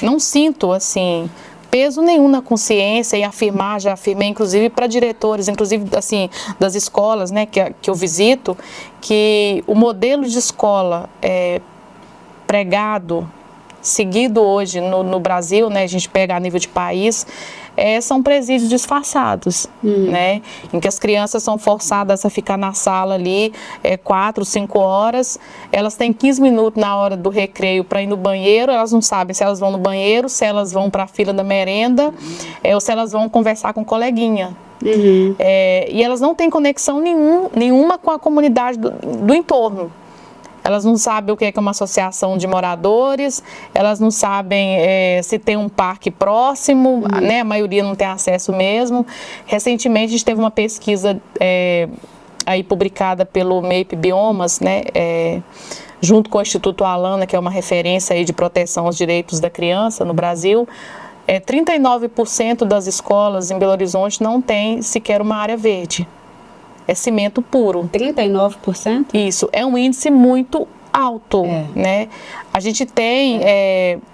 não sinto assim peso nenhum na consciência em afirmar, já afirmei inclusive para diretores, inclusive assim das escolas, né, que eu visito, que o modelo de escola pregado, seguido hoje no Brasil, né, a gente pega a nível de país, são presídios disfarçados, né, em que as crianças são forçadas a ficar na sala ali 4, 5 horas, elas têm 15 minutos na hora do recreio para ir no banheiro, elas não sabem se elas vão no banheiro, se elas vão para a fila da merenda, ou se elas vão conversar com o coleguinha. E elas não têm conexão nenhuma com a comunidade do entorno. Elas não sabem o que é uma associação de moradores, elas não sabem se tem um parque próximo, né? A maioria não tem acesso mesmo. Recentemente a gente teve uma pesquisa aí publicada pelo MAPE Biomas, né? Junto com o Instituto Alana, que é uma referência aí de proteção aos direitos da criança no Brasil. 39% das escolas em Belo Horizonte não tem sequer uma área verde. É cimento puro. 39%? Isso, é um índice muito alto, né? A gente tem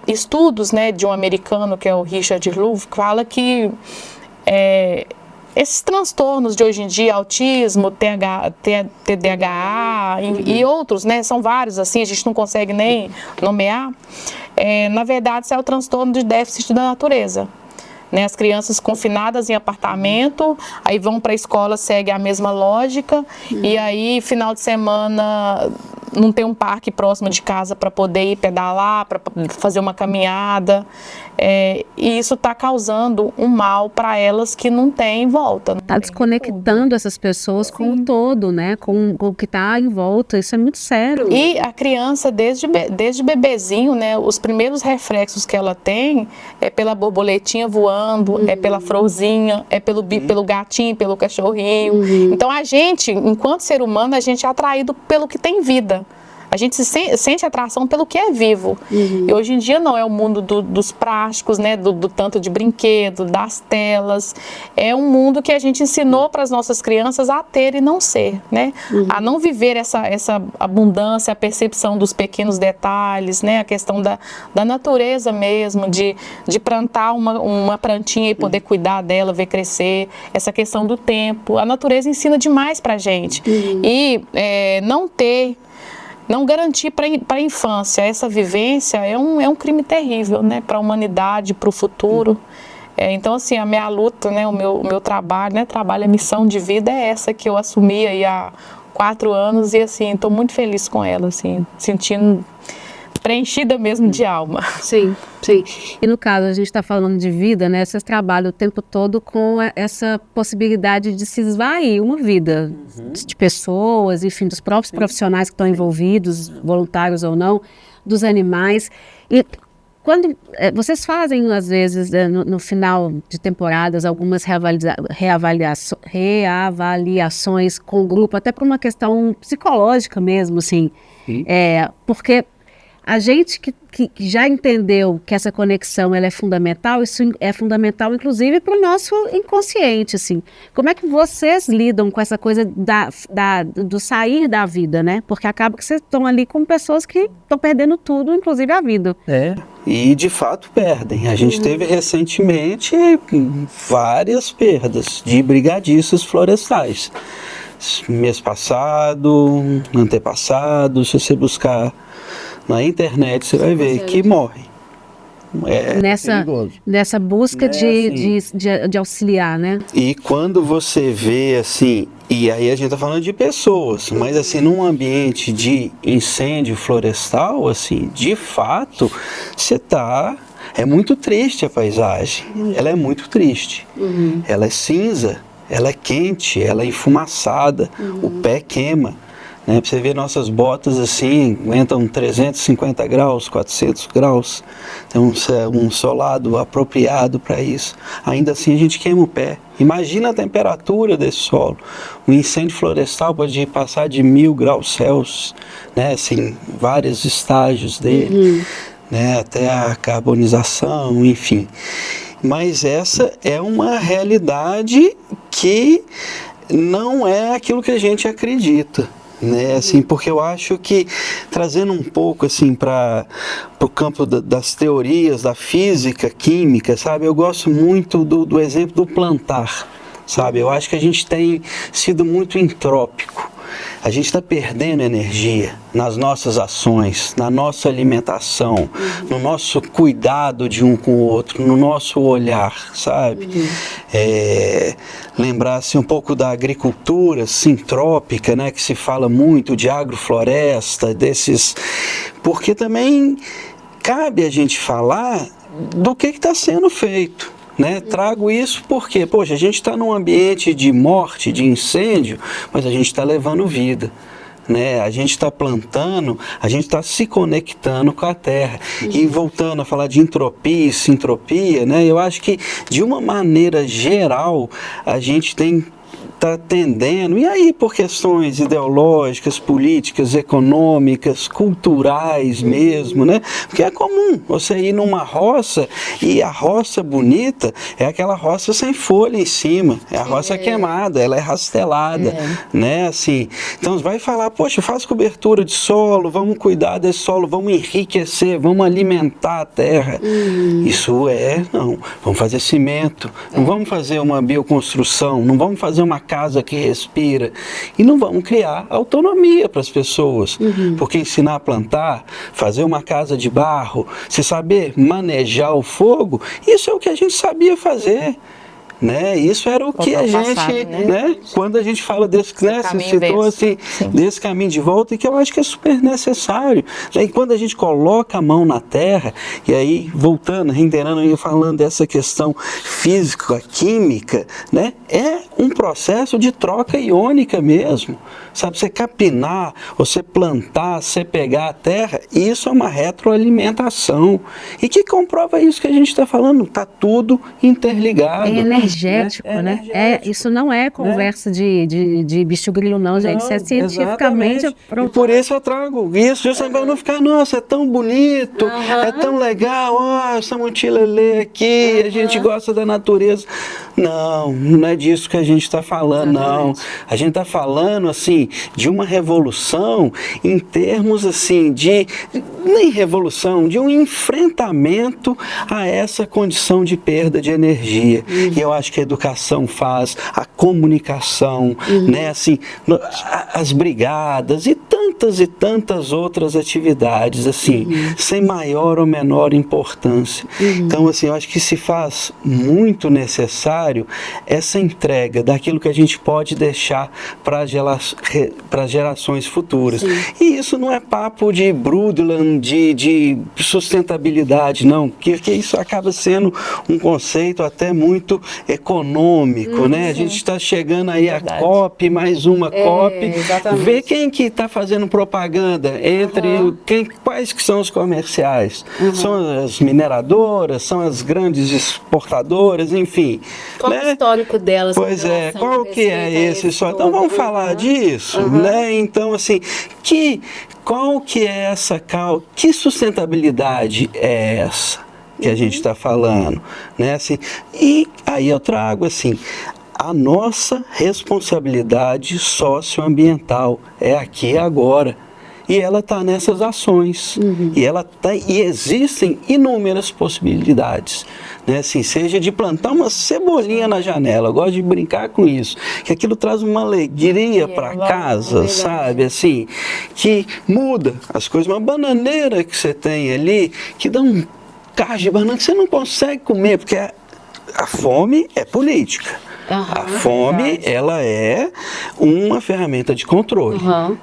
estudos, né, de um americano, que é o Richard Louv, que fala que esses transtornos de hoje em dia, autismo, TDAH e outros, né, são vários, assim, a gente não consegue nem nomear, na verdade, isso é o transtorno de déficit da natureza. Né, as crianças confinadas em apartamento, aí vão para a escola, segue a mesma lógica, e aí final de semana não tem um parque próximo de casa para poder ir pedalar, para fazer uma caminhada, e isso está causando um mal para elas que não tem volta. Está desconectando essas pessoas com o todo, né? Com o que está em volta, isso é muito sério. E a criança, desde bebezinho, né, os primeiros reflexos que ela tem é pela borboletinha voando, é pela florzinha, é pelo gatinho, pelo cachorrinho. Então a gente, enquanto ser humano, a gente é atraído pelo que tem vida. A gente sente atração pelo que é vivo. E hoje em dia não, é o mundo dos plásticos, né, do tanto de brinquedo, das telas. É um mundo que a gente ensinou para as nossas crianças a ter e não ser, né? A não viver essa abundância, a percepção dos pequenos detalhes, né? A questão da natureza mesmo, de plantar uma plantinha e poder cuidar dela, ver crescer. Essa questão do tempo. A natureza ensina demais para a gente. E não garantir para a infância essa vivência é um crime terrível, né, para a humanidade, para o futuro. Então, assim, a minha luta, né, o meu trabalho, né, a missão de vida é essa que eu assumi aí há 4 anos e, assim, estou muito feliz com ela, assim, sentindo preenchida mesmo de alma. Sim, sim. E no caso, a gente está falando de vida, né? Vocês trabalham o tempo todo com essa possibilidade de se esvair uma vida de pessoas, enfim, dos próprios profissionais que estão envolvidos, voluntários ou não, dos animais. E quando vocês fazem, às vezes, no final de temporadas, algumas reavaliações com o grupo, até por uma questão psicológica mesmo, assim, porque A gente que já entendeu que essa conexão ela é fundamental, isso é fundamental inclusive para o nosso inconsciente, assim. Como é que vocês lidam com essa coisa do sair da vida, né? Porque acaba que vocês estão ali com pessoas que estão perdendo tudo, inclusive a vida. E de fato perdem. A gente teve recentemente várias perdas de brigadiços florestais. Mês passado, antepassado, se você buscar na internet, você vai ver que morrem. Nessa busca de auxiliar, né? E quando você vê assim, e aí a gente está falando de pessoas, mas assim, num ambiente de incêndio florestal, assim, de fato, é muito triste a paisagem. Ela é muito triste. Ela é cinza, ela é quente, ela é enfumaçada, o pé queima. Né? Pra você ver, nossas botas assim, aguentam 350 graus, 400 graus, tem um solado apropriado para isso. Ainda assim a gente queima o pé. Imagina a temperatura desse solo. O incêndio florestal pode passar de 1000 graus Celsius, né? Assim, vários estágios dele, né? Até a carbonização, enfim. Mas essa é uma realidade que não é aquilo que a gente acredita. Né, assim, porque eu acho que, trazendo um pouco assim, para o campo das teorias, da física, química, sabe, eu gosto muito do exemplo do plantar, sabe, eu acho que a gente tem sido muito entrópico. A gente está perdendo energia nas nossas ações, na nossa alimentação, no nosso cuidado de um com o outro, no nosso olhar, sabe? Lembrar-se um pouco da agricultura sintrópica, né, que se fala muito de agrofloresta, porque também cabe a gente falar do que está sendo feito. Né? Trago isso porque, poxa, a gente está num ambiente de morte, de incêndio, mas a gente está levando vida. Né? A gente está plantando, a gente está se conectando com a terra. E voltando a falar de entropia e sintropia, né? Eu acho que de uma maneira geral a gente está tendendo, e aí por questões ideológicas, políticas, econômicas, culturais mesmo, né? Porque é comum você ir numa roça e a roça bonita é aquela roça sem folha em cima, é a roça queimada, ela é rastelada, né? Assim, então vai falar, poxa, faz cobertura de solo, vamos cuidar desse solo, vamos enriquecer, vamos alimentar a terra. Isso não, vamos fazer cimento, não vamos fazer uma bioconstrução, não vamos fazer uma casa que respira e não vamos criar autonomia para as pessoas, porque ensinar a plantar, fazer uma casa de barro, se saber manejar o fogo, isso é o que a gente sabia fazer. Né? Isso era o que a gente, né? Quando a gente fala desse, né? Se citou assim, desse caminho de volta, e que eu acho que é super necessário. E quando a gente coloca a mão na terra, e aí voltando, reiterando e falando dessa questão física, química, né? É um processo de troca iônica mesmo. Sabe, você capinar, você plantar, você pegar a terra, isso é uma retroalimentação. E que comprova isso que a gente está falando? Está tudo interligado. É energético, né? Isso não é conversa de bicho grilo, não, gente. Isso é cientificamente pronto. E por isso eu trago isso, justamente para não ficar, nossa, é tão bonito, é tão legal, essa mochilelê aqui, a gente gosta da natureza. Não é disso que a gente está falando, não. A gente está falando, assim, de uma revolução em termos, assim, nem revolução, de um enfrentamento a essa condição de perda de energia. E eu acho que a educação faz, a comunicação, né, assim, as brigadas e tantas outras atividades, assim, sem maior ou menor importância. Então, assim, eu acho que se faz muito necessário essa entrega daquilo que a gente pode deixar para gerações futuras. E isso não é papo de Brundtland, de sustentabilidade, não, porque isso acaba sendo um conceito até muito econômico, né? A gente está chegando aí a COP, mais uma COP, ver quem que está fazendo fazendo propaganda entre quais que são os comerciais? São as mineradoras, são as grandes exportadoras, enfim. Qual é o histórico delas? Pois é, qual que é esse histórico? Então vamos falar disso, né? Então, assim, qual que é essa que sustentabilidade é essa que a gente está falando, né? Assim, e aí eu trago assim, a nossa responsabilidade socioambiental é aqui e agora. E ela está nessas ações. E existem inúmeras possibilidades. Né? Assim, seja de plantar uma cebolinha na janela, eu gosto de brincar com isso, que aquilo traz uma alegria para casa, sabe? Assim, que muda as coisas. Uma bananeira que você tem ali, que dá um cacho de banana que você não consegue comer, porque a fome é política. A fome, ela é uma ferramenta de controle,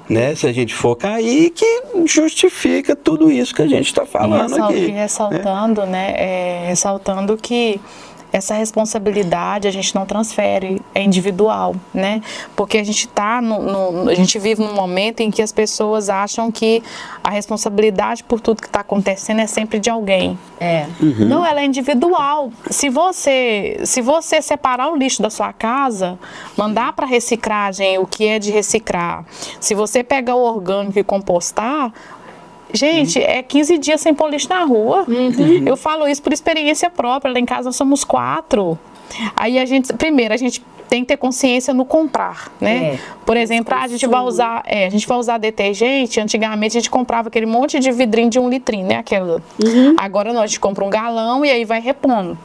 né? Se a gente for cair, que justifica tudo isso que a gente está falando aqui. Ressaltando, né? Ressaltando que essa responsabilidade a gente não transfere, é individual, né? Porque a gente a gente vive num momento em que as pessoas acham que a responsabilidade por tudo que está acontecendo é sempre de alguém. Não, ela é individual. Se você separar o lixo da sua casa, mandar para reciclagem o que é de reciclar, se você pegar o orgânico e compostar, gente, é 15 dias sem pôr lixo na rua. Eu falo isso por experiência própria. Lá em casa nós somos 4. Aí a gente tem que ter consciência no comprar, né? Por exemplo, a gente vai usar detergente. Antigamente a gente comprava aquele monte de vidrinho de 1 litrinho, né? Agora a gente compra um galão e aí vai repondo.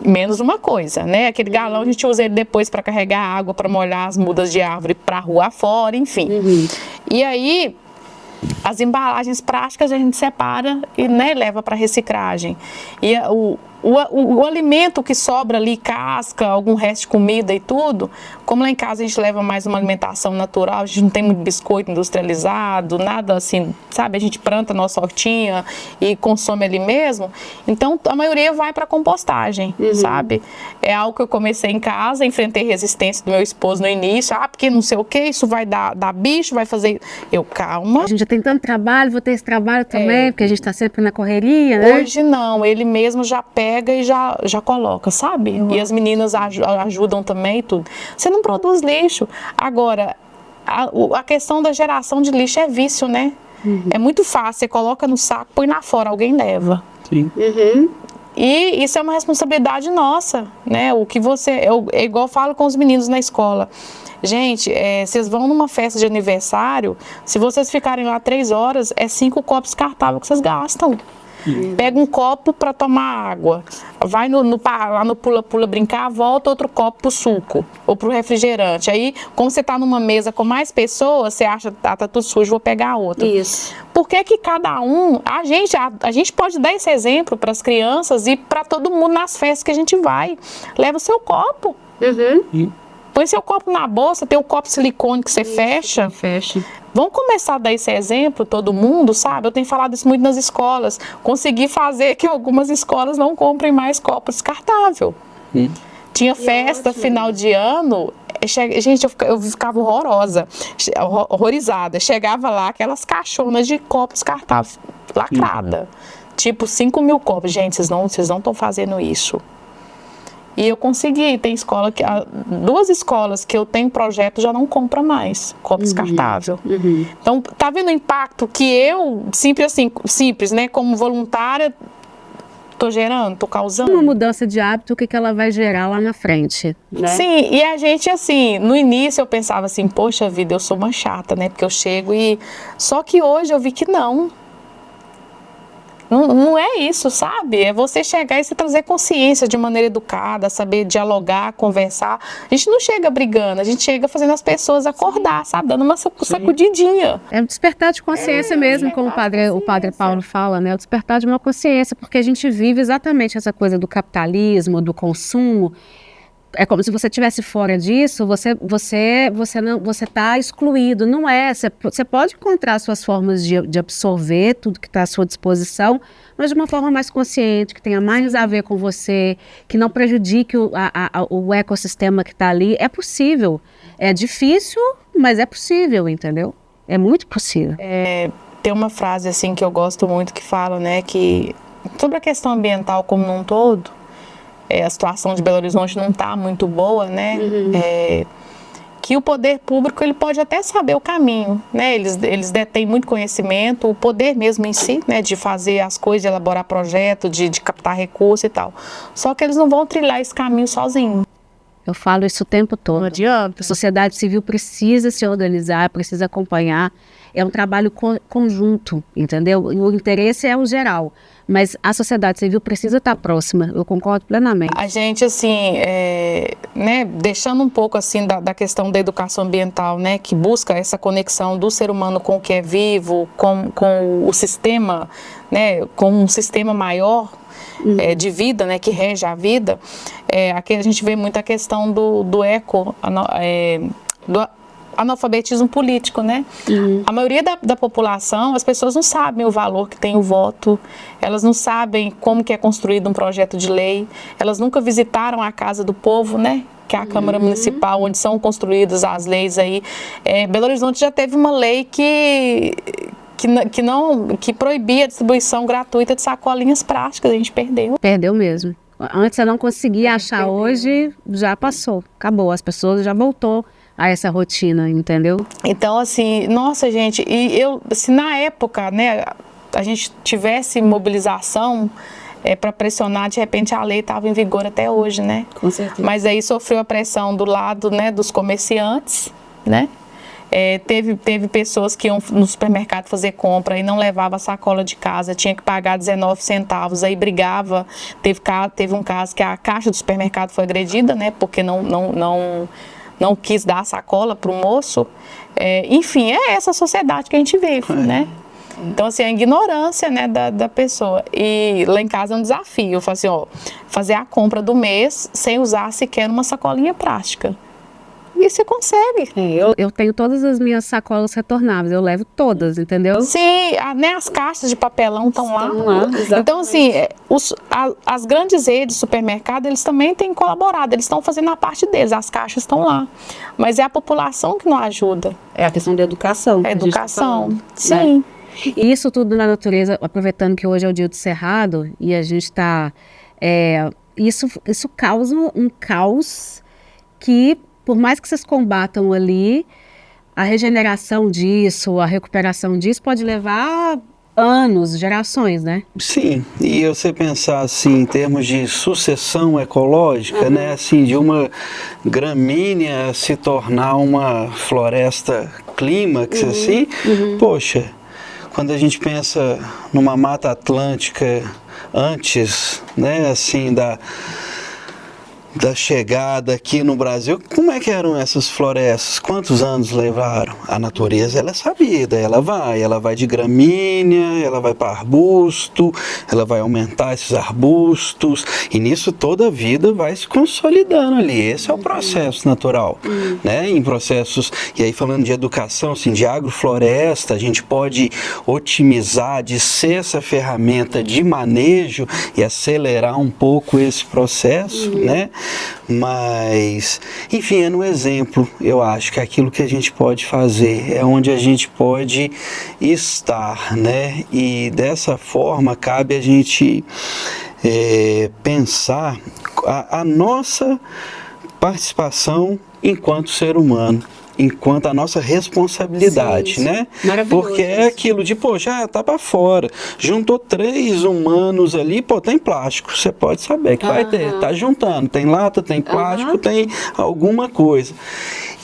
Menos uma coisa, né? Aquele galão a gente usa ele depois para carregar água, para molhar as mudas de árvore para rua fora, enfim. E aí as embalagens plásticas a gente separa e, né, leva para reciclagem. E o alimento que sobra ali, casca, algum resto de comida e tudo, como lá em casa a gente leva mais uma alimentação natural, a gente não tem muito biscoito industrializado, nada assim, sabe? A gente planta nossa hortinha e consome ali mesmo. Então, a maioria vai para compostagem, sabe? É algo que eu comecei em casa, enfrentei resistência do meu esposo no início, porque não sei o que, isso vai dar bicho, vai fazer... calma. A gente já tem tanto trabalho, vou ter esse trabalho também, porque a gente está sempre na correria, né? Hoje não, ele mesmo já pega e já coloca, sabe? E as meninas ajudam também e tudo. Você não produz lixo. Agora, a questão da geração de lixo é vício, né? É muito fácil, você coloca no saco, põe lá fora, alguém leva. Sim. E isso é uma responsabilidade nossa, né? O que é igual eu falo com os meninos na escola. Gente, vocês vão numa festa de aniversário, se vocês ficarem lá 3 horas, é 5 copos descartáveis que vocês gastam. Pega um copo para tomar água, vai lá no pula-pula brincar, volta outro copo pro suco ou pro refrigerante. Aí, como você tá numa mesa com mais pessoas, você acha, tá tudo sujo, vou pegar outro. Isso. Por que cada um, a gente pode dar esse exemplo para as crianças e para todo mundo nas festas que a gente vai. Leva o seu copo. Põe seu copo na bolsa, tem o copo de silicone que você fecha. Vamos começar a dar esse exemplo, todo mundo, sabe? Eu tenho falado isso muito nas escolas. Consegui fazer que algumas escolas não comprem mais copos descartáveis. Tinha festa, final de ano. Gente, eu ficava horrorizada. Chegava lá, aquelas caixonas de copos descartáveis, lacrada. Tipo, 5.000 copos. Gente, vocês não estão fazendo isso. E eu consegui, tem escola que 2 escolas que eu tenho projeto já não compram mais copo descartável. Então, tá vendo o impacto que eu, simples, né, como voluntária, tô gerando, tô causando? Uma mudança de hábito, o que ela vai gerar lá na frente, né? Sim, e a gente, assim, no início eu pensava assim, poxa vida, eu sou uma chata, né, porque eu chego e... Só que hoje eu vi que não. Não é isso, sabe? É você chegar e você trazer consciência de maneira educada, saber dialogar, conversar. A gente não chega brigando, a gente chega fazendo as pessoas acordar, sabe? Dando uma sacudidinha. É um despertar de consciência mesmo, como o padre Paulo fala, né? O despertar de uma consciência, porque a gente vive exatamente essa coisa do capitalismo, do consumo. É como se você estivesse fora disso, você está excluído, não é? Você pode encontrar suas formas de absorver tudo que está à sua disposição, mas de uma forma mais consciente, que tenha mais a ver com você, que não prejudique o ecossistema que está ali. É possível, é difícil, mas é possível, entendeu? É muito possível. Tem uma frase assim que eu gosto muito que fala, né, que sobre a questão ambiental como um todo, a situação de Belo Horizonte não está muito boa, né? Que o poder público ele pode até saber o caminho, né? Eles detêm muito conhecimento, o poder mesmo em si, né? De fazer as coisas, de elaborar projeto, de captar recurso e tal. Só que eles não vão trilhar esse caminho sozinhos. Eu falo isso o tempo todo. Não adianta. A sociedade civil precisa se organizar, precisa acompanhar. É um trabalho conjunto, entendeu? E o interesse é o geral. Mas a sociedade civil precisa estar próxima, eu concordo plenamente. A gente, assim, né, deixando um pouco assim da questão da educação ambiental, né, que busca essa conexão do ser humano com o que é vivo, com o sistema, né, com um sistema maior de vida, né, que rege a vida, aqui a gente vê muito a questão do analfabetismo político, né? A maioria da população, as pessoas não sabem o valor que tem o voto, elas não sabem como que é construído um projeto de lei, elas nunca visitaram a Casa do Povo, né? Que é a Câmara Municipal, onde são construídas as leis aí. Belo Horizonte já teve uma lei que proibia a distribuição gratuita de sacolinhas plásticas, a gente perdeu. Perdeu mesmo. Antes eu não conseguia achar, hoje já passou, acabou, as pessoas já voltou a essa rotina, entendeu? Então, assim, nossa, gente, se na época, né, a gente tivesse mobilização para pressionar, de repente a lei estava em vigor até hoje, né? Com certeza. Mas aí sofreu a pressão do lado, né, dos comerciantes, né? Teve pessoas que iam no supermercado fazer compra e não levava a sacola de casa, tinha que pagar 19 centavos, aí brigava. Teve um caso que a caixa do supermercado foi agredida, né, porque não quis dar a sacola para o moço. Enfim, é essa sociedade que a gente vive, né? Então, assim, a ignorância, né, da pessoa. E lá em casa é um desafio. Eu falo assim, fazer a compra do mês sem usar sequer uma sacolinha plástica. E você consegue. Eu tenho todas as minhas sacolas retornáveis, eu levo todas, entendeu? Sim, né, as caixas de papelão estão lá. Exatamente. Então, assim, as grandes redes de supermercado, eles também têm colaborado, eles estão fazendo a parte deles, as caixas estão lá. Mas é a população que não ajuda. É a questão da educação. É educação, tá falando, sim. Né? E isso tudo na natureza, aproveitando que hoje é o dia do Cerrado, e a gente está... isso causa um caos que... Por mais que vocês combatam ali, a regeneração disso, a recuperação disso pode levar anos, gerações, né? Sim, e você pensar assim em termos de sucessão ecológica, né, assim, de uma gramínea se tornar uma floresta clímax, assim, poxa, quando a gente pensa numa Mata Atlântica antes, né, assim, da chegada aqui no Brasil, como é que eram essas florestas? Quantos anos levaram? A natureza, ela é sabida, ela vai de gramínea, ela vai para arbusto, ela vai aumentar esses arbustos, e nisso toda a vida vai se consolidando ali. Esse é o processo natural, né? Em processos, e aí falando de educação, assim, de agrofloresta, a gente pode otimizar, de ser essa ferramenta de manejo e acelerar um pouco esse processo, né? Mas, enfim, é no exemplo, eu acho que aquilo que a gente pode fazer é onde a gente pode estar, né? E dessa forma cabe a gente pensar a nossa participação enquanto ser humano, enquanto a nossa responsabilidade, sim, né? Porque é aquilo de, poxa, tá para fora, juntou 3 humanos ali, pô, tem plástico, você pode saber que vai ter, tá juntando, tem lata, tem plástico, tem alguma coisa.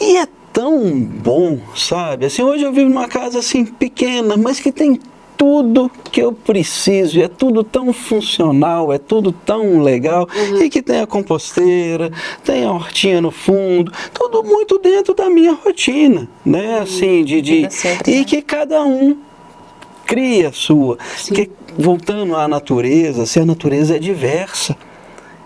E é tão bom, sabe? Assim, hoje eu vivo numa casa assim pequena, mas que tem tudo que eu preciso, é tudo tão funcional, é tudo tão legal, e que tem a composteira, tem a hortinha no fundo, tudo muito dentro da minha rotina, né, assim, e que cada um cria a sua, que, voltando à natureza, se a natureza é diversa,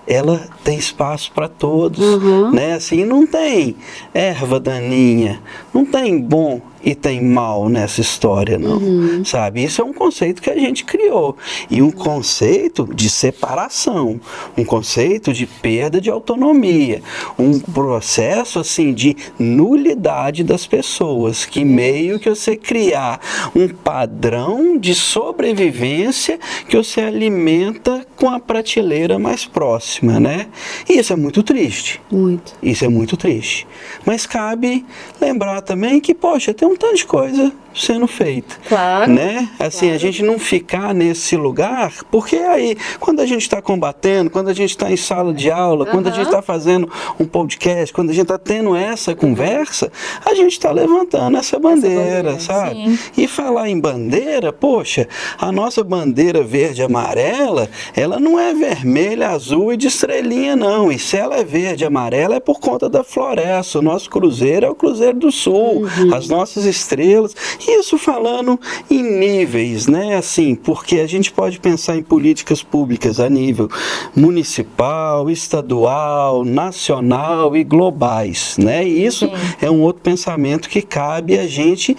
ela tem espaço para todos, né? Assim, não tem erva daninha, não tem bom e tem mal nessa história, não, sabe? Isso é um conceito que a gente criou, e um conceito de separação, um conceito de perda de autonomia, um processo, assim, de nulidade das pessoas, que meio que você criar um padrão de sobrevivência que você alimenta com a prateleira mais próxima, né? E isso é muito triste. Muito. Isso é muito triste. Mas cabe lembrar também que, poxa, tem um tanto de coisa sendo feita. Claro. Né? Assim, claro. A gente não ficar nesse lugar, porque aí, quando a gente está combatendo, quando a gente está em sala de aula, quando a gente está fazendo um podcast, quando a gente está tendo essa conversa, a gente está levantando essa bandeira, sabe? Sim. E falar em bandeira, poxa, a nossa bandeira verde e amarela, ela não é vermelha, azul e de estrelinha, não. E se ela é verde e amarela, é por conta da floresta. O nosso cruzeiro é o Cruzeiro do Sul, as nossas estrelas. Isso falando em níveis, né? Assim, porque a gente pode pensar em políticas públicas a nível municipal, estadual, nacional e globais, né? E isso é um outro pensamento que cabe a gente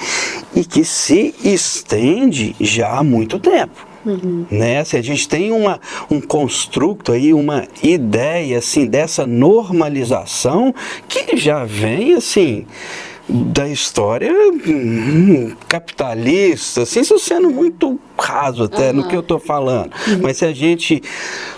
e que se estende já há muito tempo. Né? Se a gente tem um construto aí, uma ideia assim dessa normalização que já vem assim da história capitalista, assim, isso sendo muito raso até no que eu estou falando, mas se a gente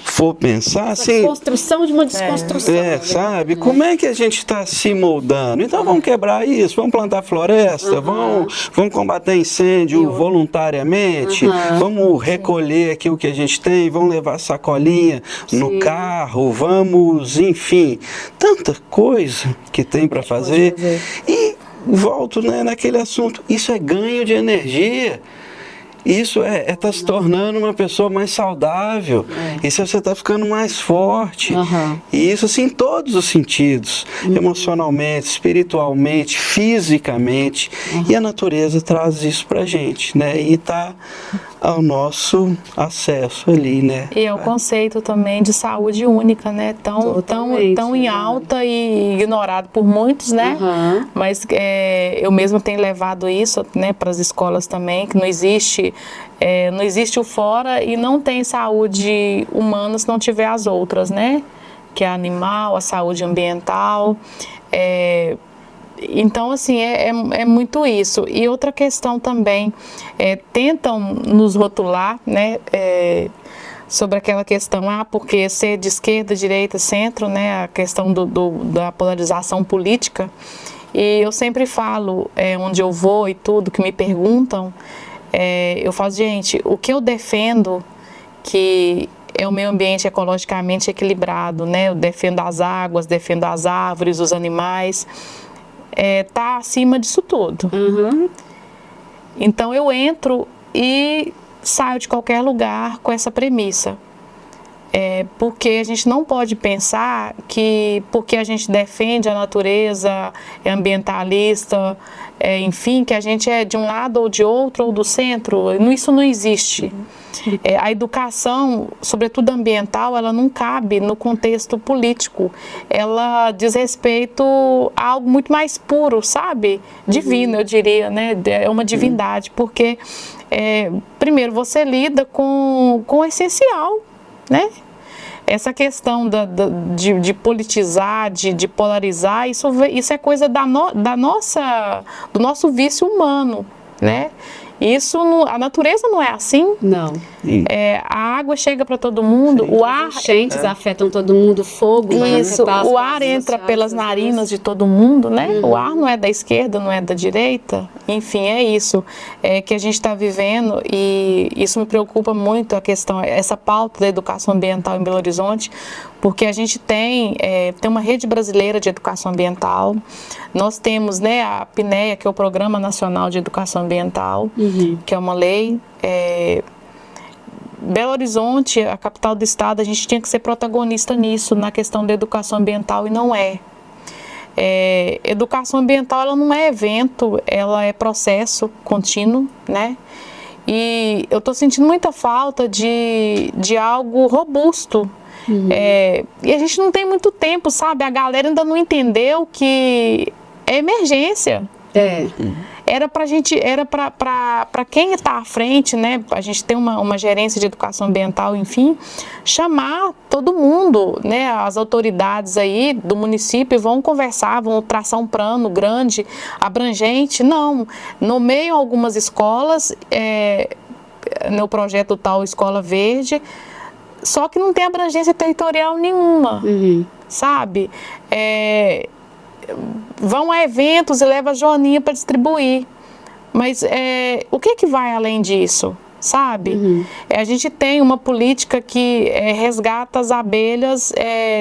for pensar assim, construção de uma desconstrução, sabe, como é que a gente está se moldando? Então vamos quebrar isso, vamos plantar floresta, vamos combater incêndio voluntariamente, vamos recolher aqui o que a gente tem, vamos levar sacolinha no carro, vamos, enfim, tanta coisa que tem para fazer. E volto, né, naquele assunto, isso é ganho de energia. Isso tá se tornando uma pessoa mais saudável. Isso você está ficando mais forte. E isso assim, em todos os sentidos. Emocionalmente, espiritualmente, fisicamente. E a natureza traz isso pra gente, né? E está ao nosso acesso ali, né? E é o conceito também de saúde única, né? Tão em alta e ignorado por muitos, né? Mas eu mesma tenho levado isso, né, para as escolas também, que não existe o fora e não tem saúde humana se não tiver as outras, né? Que é a animal, a saúde ambiental. Então, assim, é muito isso. E outra questão também, tentam nos rotular, né, sobre aquela questão, porque ser de esquerda, direita, centro, né, a questão da polarização política. E eu sempre falo, onde eu vou e tudo, que me perguntam, eu falo, gente, o que eu defendo que é o meio ambiente ecologicamente equilibrado, né? Eu defendo as águas, defendo as árvores, os animais, tá acima disso tudo. Então eu entro e saio de qualquer lugar com essa premissa. Porque a gente não pode pensar que porque a gente defende a natureza, é ambientalista, enfim, que a gente é de um lado ou de outro ou do centro. Isso não existe. A educação, sobretudo ambiental, ela não cabe no contexto político. Ela diz respeito a algo muito mais puro, sabe? Divino, eu diria, né? É uma divindade, porque primeiro você lida com o essencial, né? Essa questão de politizar, de polarizar, isso é coisa do nosso vício humano, né? Isso a natureza não é assim. Não. A água chega para todo mundo, o ar... Enchentes afetam todo mundo, fogo... Isso, o ar entra pelas narinas de todo mundo, né? O ar não é da esquerda, não é da direita. Enfim, é isso que a gente está vivendo, e isso me preocupa muito, a questão, essa pauta da educação ambiental em Belo Horizonte, porque a gente tem uma rede brasileira de educação ambiental. Nós temos, né, a PNEA, que é o Programa Nacional de Educação Ambiental, que é uma lei. Belo Horizonte, a capital do estado, a gente tinha que ser protagonista nisso, na questão da educação ambiental, e não é. Educação ambiental, ela não é evento, ela é processo contínuo, né? E eu estou sentindo muita falta de algo robusto, E a gente não tem muito tempo, sabe? A galera ainda não entendeu que é emergência. Era para quem está à frente, né? A gente tem uma gerência de educação ambiental, enfim, chamar todo mundo, né? As autoridades aí do município vão conversar, vão traçar um plano grande, abrangente. Não, nomeiam algumas escolas, no projeto tal Escola Verde, só que não tem abrangência territorial nenhuma, sabe? Vão a eventos e levam a joaninha para distribuir. Mas o que vai além disso, sabe? A gente tem uma política que resgata as abelhas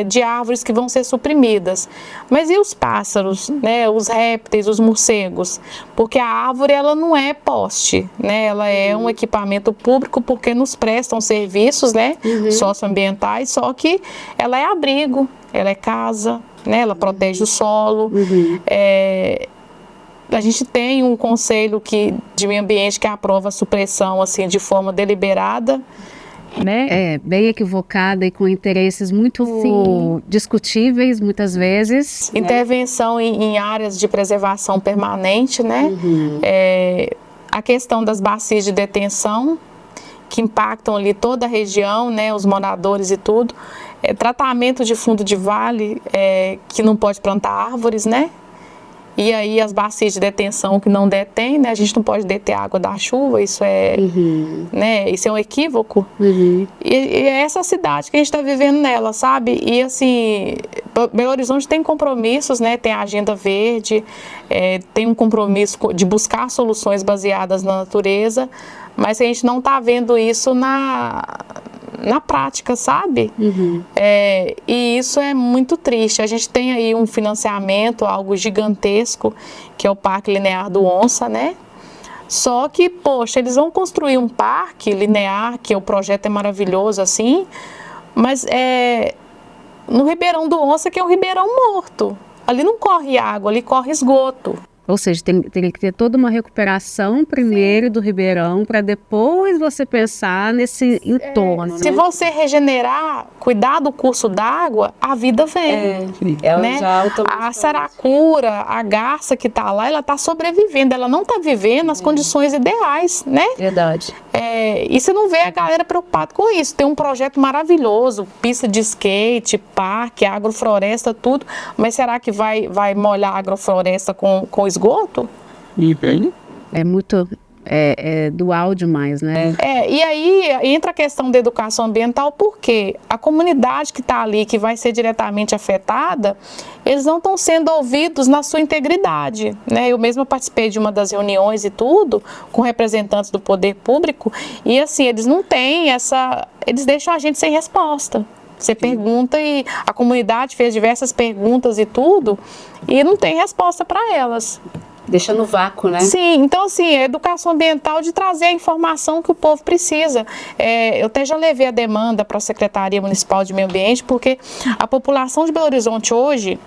de árvores que vão ser suprimidas. Mas e os pássaros, né? Os répteis, os morcegos? Porque a árvore, ela não é poste, né? Ela é um equipamento público porque nos prestam serviços, né? Socioambientais, só que ela é abrigo, ela é casa, né? Ela protege o solo. A gente tem um conselho de meio ambiente que aprova a supressão assim, de forma deliberada. Né? Bem equivocada e com interesses muito discutíveis, muitas vezes. Intervenção em áreas de preservação permanente, né? A questão das bacias de detenção, que impactam ali toda a região, né? Os moradores e tudo. Tratamento de fundo de vale, que não pode plantar árvores, né? E aí as bacias de detenção que não detém, né? A gente não pode deter a água da chuva, isso né? Isso é um equívoco. E é essa cidade que a gente está vivendo nela, sabe? E assim, Belo Horizonte tem compromissos, né? Tem a Agenda Verde, tem um compromisso de buscar soluções baseadas na natureza, mas a gente não está vendo isso na prática, sabe? E isso é muito triste. A gente tem aí um financiamento, algo gigantesco, que é o Parque Linear do Onça, né? Só que, poxa, eles vão construir um parque linear, que o projeto é maravilhoso, assim, mas no Ribeirão do Onça, que é um ribeirão morto. Ali não corre água, ali corre esgoto. Ou seja, teria que ter toda uma recuperação primeiro do ribeirão para depois você pensar nesse entorno. Se você regenerar, cuidar do curso d'água, a vida vem. Né? A saracura, a garça que está lá, ela está sobrevivendo, ela não está vivendo as condições ideais, né? Verdade. E você não vê a galera preocupada com isso. Tem um projeto maravilhoso, pista de skate, parque, agrofloresta, tudo, mas será que vai molhar a agrofloresta com esgoto? É muito dual demais, né? E aí entra a questão da educação ambiental, porque a comunidade que está ali, que vai ser diretamente afetada, eles não estão sendo ouvidos na sua integridade, né? Eu mesma participei de uma das reuniões e tudo, com representantes do poder público, e assim, eles não têm eles deixam a gente sem resposta. Você pergunta e a comunidade fez diversas perguntas e tudo, e não tem resposta para elas. Deixa no vácuo, né? Sim, então assim, a educação ambiental de trazer a informação que o povo precisa. Eu até já levei a demanda para a Secretaria Municipal de Meio Ambiente, porque a população de Belo Horizonte hoje,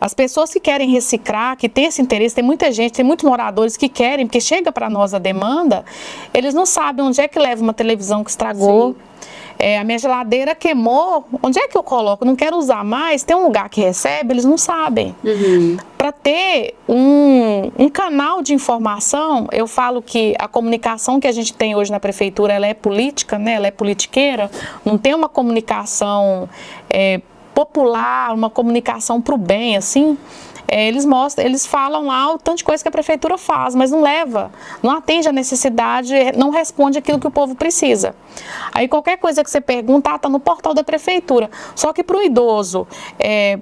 as pessoas que querem reciclar, que têm esse interesse, tem muita gente, tem muitos moradores que querem, porque chega para nós a demanda, eles não sabem onde é que leva uma televisão que estragou. Sim. A minha geladeira queimou, onde é que eu coloco? Não quero usar mais, tem um lugar que recebe, eles não sabem. Para ter um canal de informação, eu falo que a comunicação que a gente tem hoje na prefeitura, ela é política, né? Ela é politiqueira, não tem uma comunicação popular, uma comunicação para o bem, assim. Eles falam lá o tanto de coisa que a prefeitura faz, mas não atende a necessidade, não responde aquilo que o povo precisa. Aí qualquer coisa que você pergunta, está no portal da prefeitura. Só que para o idoso,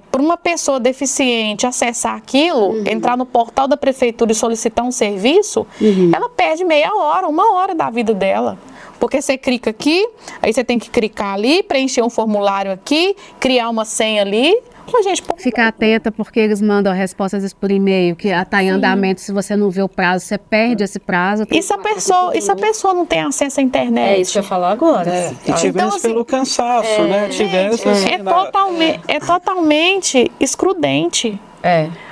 para uma pessoa deficiente acessar aquilo, entrar no portal da prefeitura e solicitar um serviço, ela perde meia hora, 1 hora da vida dela. Porque você clica aqui, aí você tem que clicar ali, preencher um formulário aqui, criar uma senha ali. Ficar atenta, porque eles mandam respostas por e-mail, que está em andamento, se você não vê o prazo, você perde esse prazo. E se a pessoa não tem acesso à internet? É isso que eu ia falar agora. E tivesse pelo cansaço, né? É totalmente excludente.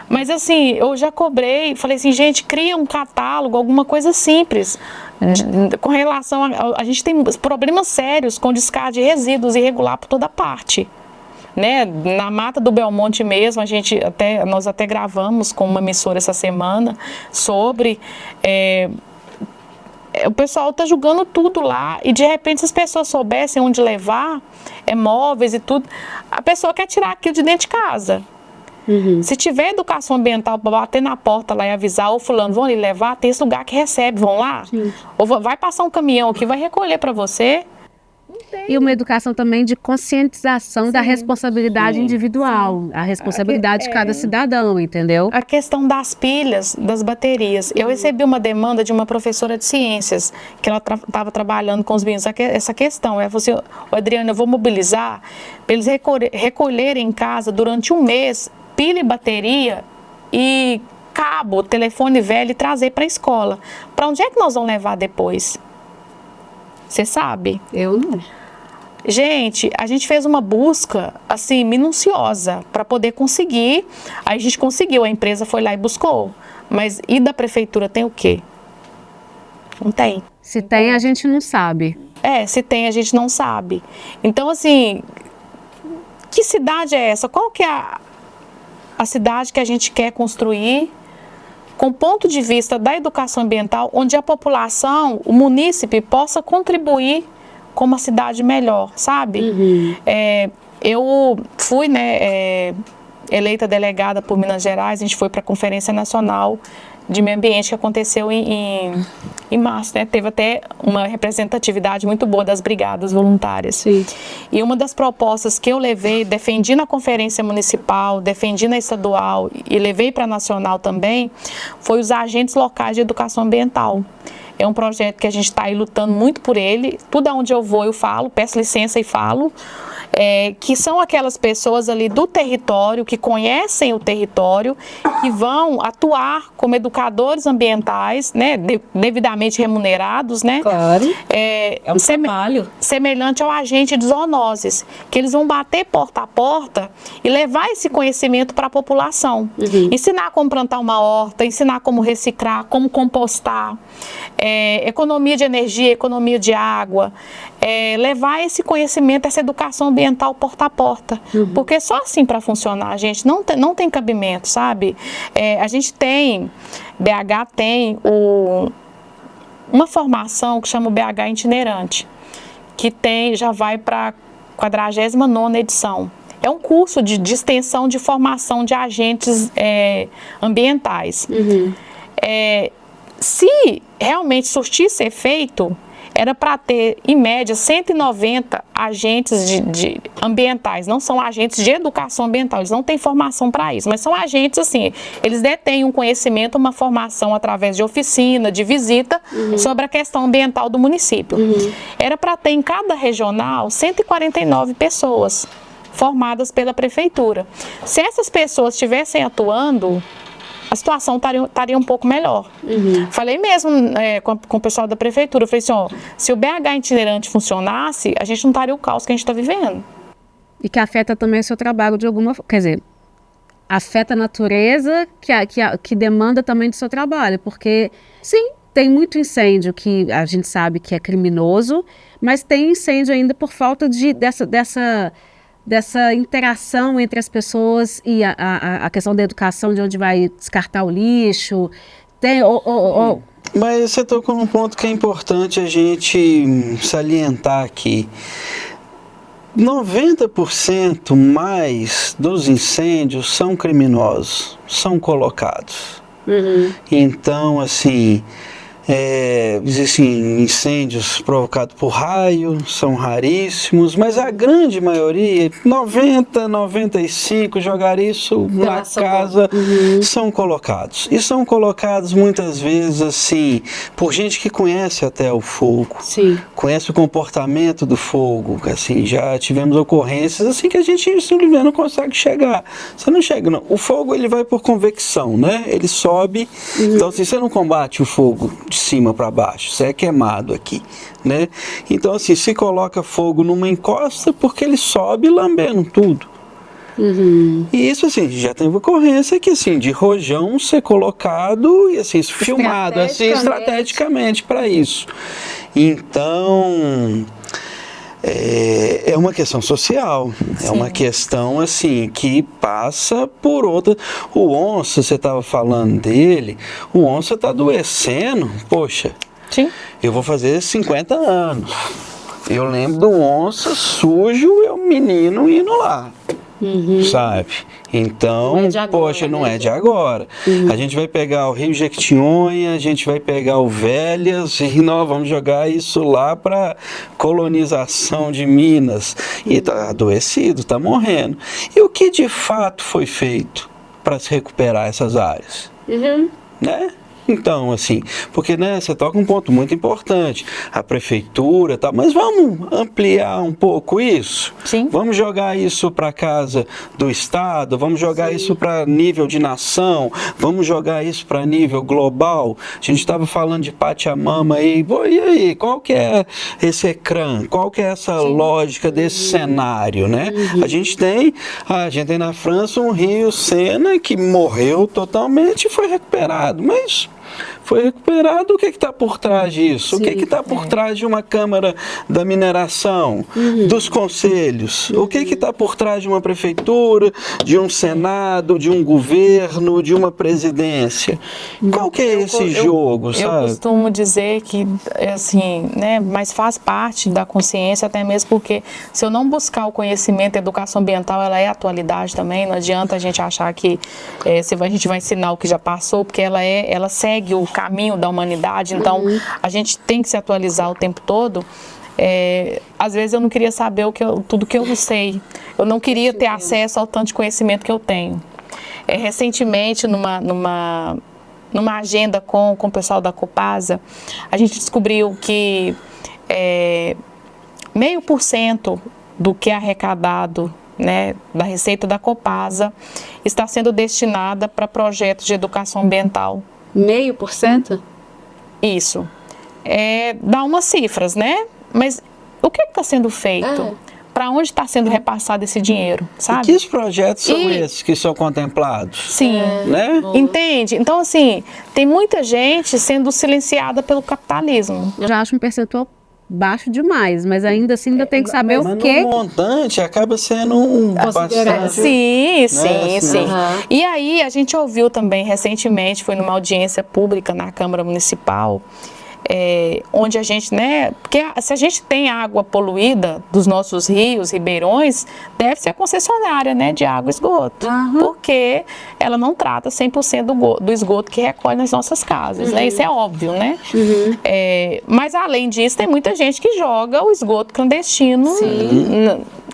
Mas assim, eu já cobrei, falei assim, gente, cria um catálogo, alguma coisa simples. Com relação a gente tem problemas sérios com descarte de resíduos irregular por toda parte. Né? Na Mata do Belmonte mesmo, nós até gravamos com uma emissora essa semana sobre... o pessoal está julgando tudo lá e de repente se as pessoas soubessem onde levar móveis e tudo, a pessoa quer tirar aquilo de dentro de casa. Se tiver educação ambiental para bater na porta lá e avisar, ou fulano, vão ali levar, tem esse lugar que recebe, vão lá. Ou vai passar um caminhão aqui, vai recolher para você. E uma educação também de conscientização da responsabilidade individual, a responsabilidade de cada cidadão, entendeu? A questão das pilhas, das baterias. Eu recebi uma demanda de uma professora de ciências, que ela estava trabalhando com os meninos essa questão. Ela falou assim, Adriana, eu vou mobilizar para eles recolherem em casa durante um mês pilha e bateria e cabo, telefone velho e trazer para a escola. Para onde é que nós vamos levar depois? Você sabe? Eu não. Gente, a gente fez uma busca, assim, minuciosa para poder conseguir. Aí a gente conseguiu, a empresa foi lá e buscou. Mas e da prefeitura tem o quê? Não tem. Se tem, a gente não sabe. Se tem, a gente não sabe. Então, assim, que cidade é essa? Qual que é a cidade que a gente quer construir com ponto de vista da educação ambiental, onde a população, o munícipe, possa contribuir com uma cidade melhor, sabe? Eu fui, eleita delegada por Minas Gerais, a gente foi para a Conferência Nacional de Meio Ambiente que aconteceu em março, né? Teve até uma representatividade muito boa das brigadas voluntárias. Sim. E uma das propostas que eu levei, defendi na conferência municipal, defendi na estadual e levei para a nacional também, foi os agentes locais de educação ambiental. É um projeto que a gente está aí lutando muito por ele. Tudo aonde eu vou eu falo, peço licença e falo. Que são aquelas pessoas ali do território, que conhecem o território, que vão atuar como educadores ambientais, né, devidamente remunerados, né? Claro. É um trabalho. Semelhante ao agente de zoonoses, que eles vão bater porta a porta e levar esse conhecimento para a população. Ensinar como plantar uma horta, ensinar como reciclar, como compostar, economia de energia, economia de água, levar esse conhecimento, essa educação ambiental porta a porta. Porque só assim para funcionar, gente, não tem cabimento, sabe? A gente tem, BH tem uma formação que chama o BH itinerante, que já vai para a 49ª edição. É um curso de extensão de formação de agentes ambientais. Se realmente surtisse efeito, era para ter, em média, 190 agentes de ambientais. Não são agentes de educação ambiental, eles não têm formação para isso, mas são agentes, assim, eles detêm um conhecimento, uma formação através de oficina, de visita, sobre a questão ambiental do município. Era para ter em cada regional 149 pessoas formadas pela prefeitura. Se essas pessoas estivessem atuando, a situação estaria um pouco melhor. Falei mesmo com o pessoal da prefeitura, falei assim, se o BH itinerante funcionasse, a gente não estaria o caos que a gente está vivendo. E que afeta também o seu trabalho de alguma forma, quer dizer, afeta a natureza que demanda também do seu trabalho, porque sim, tem muito incêndio que a gente sabe que é criminoso, mas tem incêndio ainda por falta dessa interação entre as pessoas e a questão da educação, de onde vai descartar o lixo. Mas você tocou num ponto que é importante a gente salientar aqui. 90% mais dos incêndios são criminosos, são colocados. Então, assim... existem incêndios provocados por raio, são raríssimos, mas a grande maioria, 95, jogar isso na casa, são colocados. E são colocados muitas vezes assim, por gente que conhece até o fogo, conhece o comportamento do fogo, assim, já tivemos ocorrências assim que a gente simplesmente não consegue chegar. Você não chega, não. O fogo ele vai por convecção, né? Ele sobe, então assim, você não combate o fogo de cima para baixo, você é queimado aqui, né? Então assim, se coloca fogo numa encosta porque ele sobe lambendo tudo. E isso, assim, já tem ocorrência que, assim, de rojão ser colocado e, assim, filmado, assim, estrategicamente para isso. Então, é uma questão social, é uma questão, assim, que passa por outra. O Onça, você estava falando dele, o Onça está adoecendo, poxa, eu vou fazer 50 anos. Eu lembro do Onça sujo, é um menino indo lá, sabe? Então, poxa, não é de agora. A gente vai pegar o Rio Jequitinhonha, a gente vai pegar o Velhas e nós vamos jogar isso lá para colonização de Minas. E está adoecido, está morrendo. E o que de fato foi feito para se recuperar essas áreas? Né? Então, assim, porque, né, você toca um ponto muito importante, a prefeitura, tá, mas vamos ampliar um pouco isso? Vamos jogar isso para casa do Estado, vamos jogar isso para nível de nação, vamos jogar isso para nível global. A gente estava falando de Pachamama aí, e aí, qual que é esse ecrã? Qual que é essa lógica desse cenário, né? A gente tem na França um rio Sena que morreu totalmente e foi recuperado, mas foi recuperado. O que está por trás disso? O que está por trás de uma Câmara da Mineração, dos conselhos? O que está por trás de uma prefeitura, de um Senado, de um governo, de uma presidência? Qual que é esse jogo, sabe? Eu costumo dizer que, assim, né, mas faz parte da consciência, até mesmo porque se eu não buscar o conhecimento, a educação ambiental, ela é atualidade também, não adianta a gente achar que a gente vai ensinar o que já passou, porque ela segue o caminho da humanidade, então a gente tem que se atualizar o tempo todo. Às vezes eu não queria saber tudo que eu sei, eu não queria ter acesso ao tanto de conhecimento que eu tenho. Recentemente, numa agenda com o pessoal da Copasa, a gente descobriu que 0,5% do que é arrecadado, né, da receita da Copasa está sendo destinada para projetos de educação ambiental. 0,5%? Isso. Dá umas cifras, né? Mas o que está sendo feito? Para onde está sendo repassado esse dinheiro, sabe? E que projetos são esses que são contemplados? Sim. Né? Entende? Então, assim, tem muita gente sendo silenciada pelo capitalismo. Eu já acho um percentual baixo demais, mas ainda assim ainda tem que saber o que... Mas no montante acaba sendo bastante... Sim. E aí a gente ouviu também recentemente, foi numa audiência pública na Câmara Municipal, onde a gente, né, porque se a gente tem água poluída dos nossos rios, ribeirões, deve ser a concessionária, né, de água e esgoto, porque ela não trata 100% do esgoto que recolhe nas nossas casas, né, isso é óbvio, né, mas além disso tem muita gente que joga o esgoto clandestino.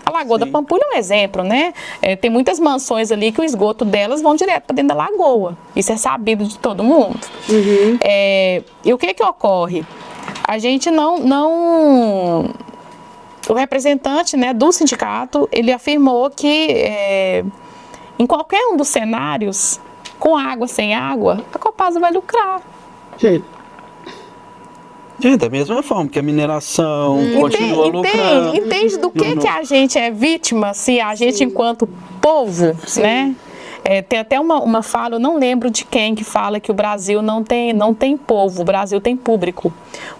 A Lagoa da Pampulha é um exemplo, né? Tem muitas mansões ali que o esgoto delas vão direto para dentro da lagoa. Isso é sabido de todo mundo. E o que ocorre? A gente não... O representante, né, do sindicato, ele afirmou que em qualquer um dos cenários, com água, sem água, a Copasa vai lucrar. Da mesma forma que a mineração continua lucrando. Entende do que a gente é vítima, se a gente enquanto povo, né? Tem até uma fala, eu não lembro de quem, que fala que o Brasil não tem povo, o Brasil tem público.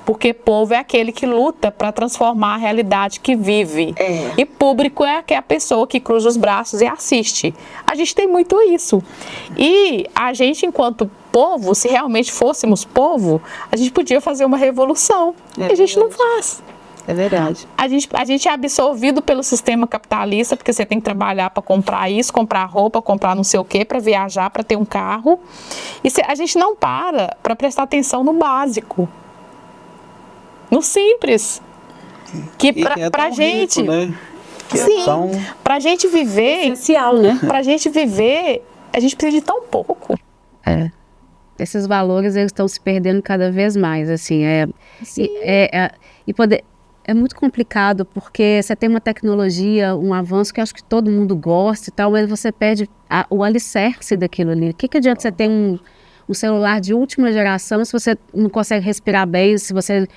Porque povo é aquele que luta para transformar a realidade que vive. E público é a pessoa que cruza os braços e assiste. A gente tem muito isso. E a gente, enquanto povo, se realmente fôssemos povo, a gente podia fazer uma revolução. E a gente não faz. É verdade. A gente é absorvido pelo sistema capitalista, porque você tem que trabalhar para comprar isso, comprar roupa, comprar não sei o quê, para viajar, para ter um carro. E a gente não para prestar atenção no básico, no simples. Que pra gente... Rico, né? Pra gente viver... É essencial, né? Pra gente viver, a gente precisa de tão pouco. Esses valores, eles estão se perdendo cada vez mais, assim. É muito complicado porque você tem uma tecnologia, um avanço que eu acho que todo mundo gosta e tal, mas você perde o alicerce daquilo ali. O que adianta você ter um celular de última geração, se você não consegue respirar bem, se você...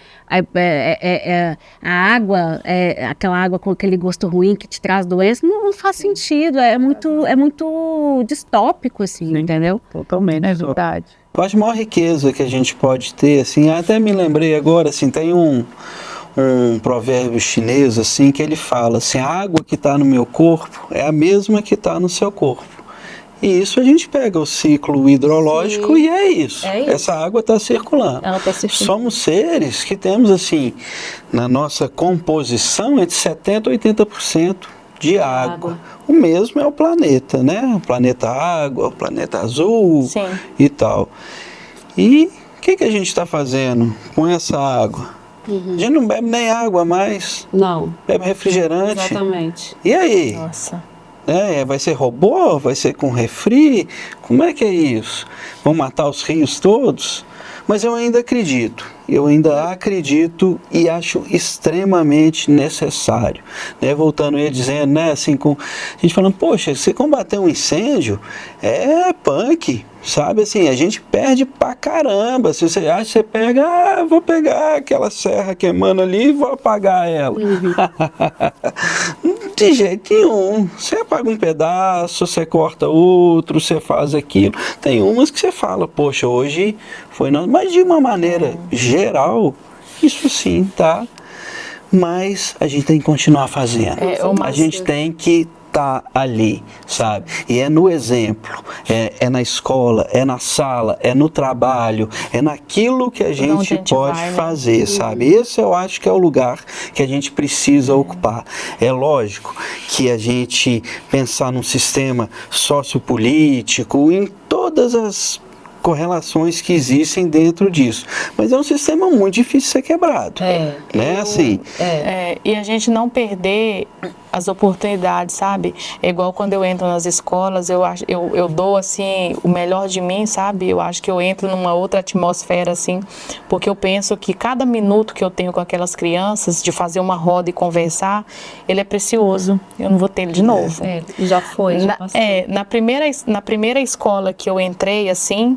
a água, aquela água com aquele gosto ruim que te traz doença, não faz sentido, é muito distópico, assim, entendeu? Totalmente. É verdade. Eu acho a maior riqueza que a gente pode ter, assim, até me lembrei agora, assim, tem um provérbio chinês, assim, que ele fala, assim, a água que está no meu corpo é a mesma que está no seu corpo. E isso a gente pega o ciclo hidrológico e é isso. Essa água está circulando. Ela tá circulando. Somos seres que temos, assim, na nossa composição, entre 70% e 80% de água. O mesmo é o planeta, né? O planeta água, o planeta azul. Sim. E tal. E o que a gente está fazendo com essa água? A gente não bebe nem água mais, Não, bebe refrigerante. exatamente. E aí? Nossa. Vai ser robô? Vai ser com refri? Como é que é isso? Vão matar os rios todos? Mas eu ainda acredito e acho extremamente necessário, né? Voltando ele dizendo, né, assim, a gente falando, poxa, você combater um incêndio é punk, sabe, assim, a gente perde pra caramba. Se você acha que você pega, vou pegar aquela serra queimando ali e vou apagar ela. De jeito nenhum. Você apaga um pedaço, você corta outro, você faz aquilo. Tem umas que você fala, poxa, hoje foi nós, mas de uma maneira geral, isso sim, tá? Mas a gente tem que continuar fazendo. A gente tem que estar ali, sabe? E é no exemplo, é na escola, é na sala, é no trabalho, é naquilo que a gente pode fazer, sabe? Esse eu acho que é o lugar que a gente precisa ocupar. É lógico que a gente pensar num sistema sociopolítico, em todas as correlações que existem dentro disso, mas é um sistema muito difícil de ser quebrado, né? Assim, e a gente não perder as oportunidades, sabe? É igual quando eu entro nas escolas, eu dou assim o melhor de mim, sabe? Eu acho que eu entro numa outra atmosfera assim, porque eu penso que cada minuto que eu tenho com aquelas crianças de fazer uma roda e conversar, ele é precioso. Eu não vou ter ele de novo. Já foi, já passou. Na primeira escola que eu entrei assim,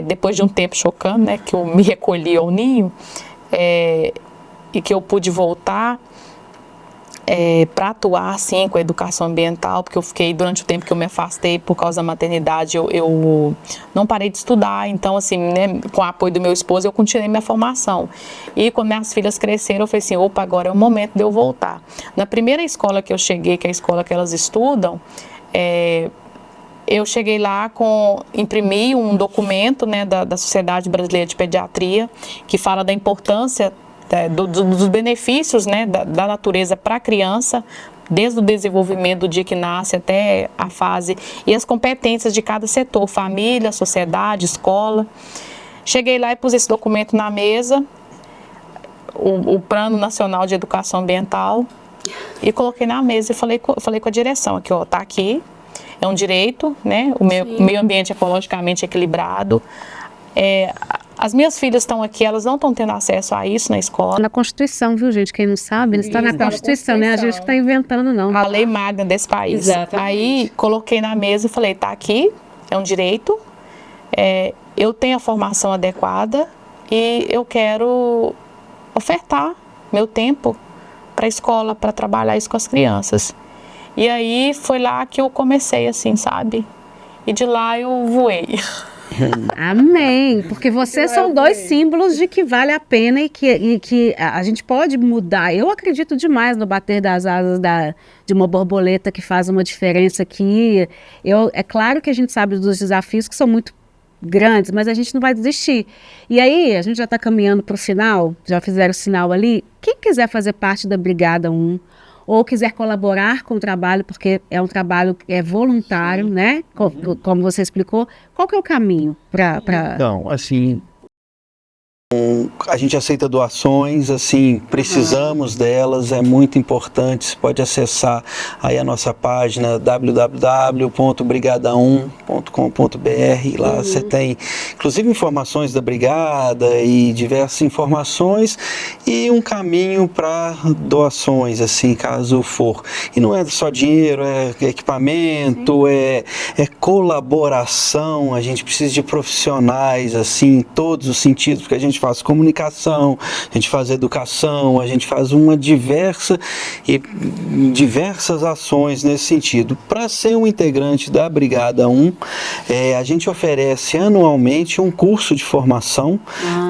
depois de um tempo chocando, né, que eu me recolhi ao ninho, e que eu pude voltar para atuar assim com a educação ambiental, porque eu fiquei, durante o tempo que eu me afastei por causa da maternidade, eu não parei de estudar. Então assim, né, com o apoio do meu esposo, eu continuei minha formação. E quando minhas filhas cresceram, eu falei assim, opa, agora é o momento de eu voltar. Na primeira escola que eu cheguei, que é a escola que elas estudam, eu cheguei lá imprimi um documento, né, da Sociedade Brasileira de Pediatria, que fala da importância dos benefícios, né, da natureza para a criança, desde o desenvolvimento do dia que nasce até a fase, e as competências de cada setor, família, sociedade, escola. Cheguei lá e pus esse documento na mesa, o Plano Nacional de Educação Ambiental, e coloquei na mesa e falei com a direção, aqui, ó, tá aqui, é um direito, né, o meio ambiente ecologicamente equilibrado. As minhas filhas estão aqui, elas não estão tendo acesso a isso na escola. Na Constituição, viu, gente? Quem não sabe, está na Constituição, né? A gente não está inventando, não. A lei magna desse país. Exatamente. Aí, coloquei na mesa e falei, tá aqui, é um direito, eu tenho a formação adequada e eu quero ofertar meu tempo para a escola, para trabalhar isso com as crianças. E aí, foi lá que eu comecei, assim, sabe? E de lá eu voei. Amém, porque vocês são dois símbolos de que vale a pena e que a gente pode mudar. Eu acredito demais no bater das asas de uma borboleta que faz uma diferença aqui. É claro que a gente sabe dos desafios que são muito grandes, mas a gente não vai desistir. E aí, a gente já está caminhando para o final, já fizeram o sinal ali. Quem quiser fazer parte da Brigada 1, ou quiser colaborar com o trabalho, porque é um trabalho que é voluntário, né? Como você explicou, qual que é o caminho para... Então, assim, A gente aceita doações, assim, precisamos delas, é muito importante. Você pode acessar aí a nossa página www.brigada1.com.br. Lá você tem, inclusive, informações da Brigada e diversas informações e um caminho para doações, assim, caso for. E não é só dinheiro, é equipamento, é colaboração. A gente precisa de profissionais, assim, em todos os sentidos, porque a gente faz comunicação, a gente faz educação, a gente faz diversas ações nesse sentido. Para ser um integrante da Brigada 1, a gente oferece anualmente um curso de formação,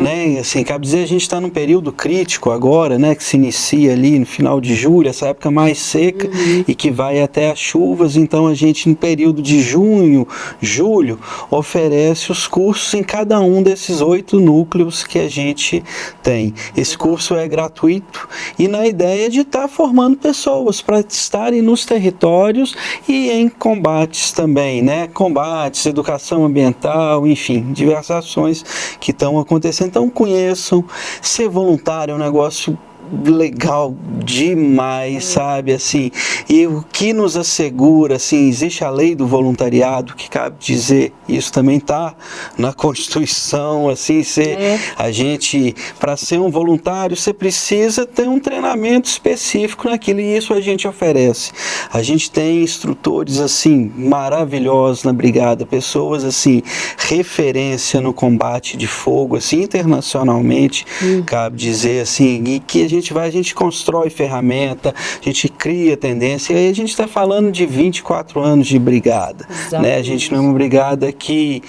né? Assim, cabe dizer, a gente está num período crítico agora, né? Que se inicia ali no final de julho, essa época mais seca e que vai até as chuvas. Então a gente, no período de junho, julho, oferece os cursos em cada um desses 8 núcleos que a gente tem. Esse curso é gratuito e na ideia de estar formando pessoas para estarem nos territórios e em combates também, né? Combates, educação ambiental, enfim, diversas ações que estão acontecendo. Então conheçam, ser voluntário é um negócio legal demais, sabe, assim, e o que nos assegura, assim, existe a lei do voluntariado, que cabe dizer, isso também está na Constituição, assim, a gente, para ser um voluntário, você precisa ter um treinamento específico naquilo, e isso a gente oferece. A gente tem instrutores, assim, maravilhosos na Brigada, pessoas, assim, referência no combate de fogo, assim, internacionalmente, cabe dizer, assim, e que a gente constrói ferramenta, a gente cria tendência, e aí a gente está falando de 24 anos de brigada, né? A gente não é uma brigada que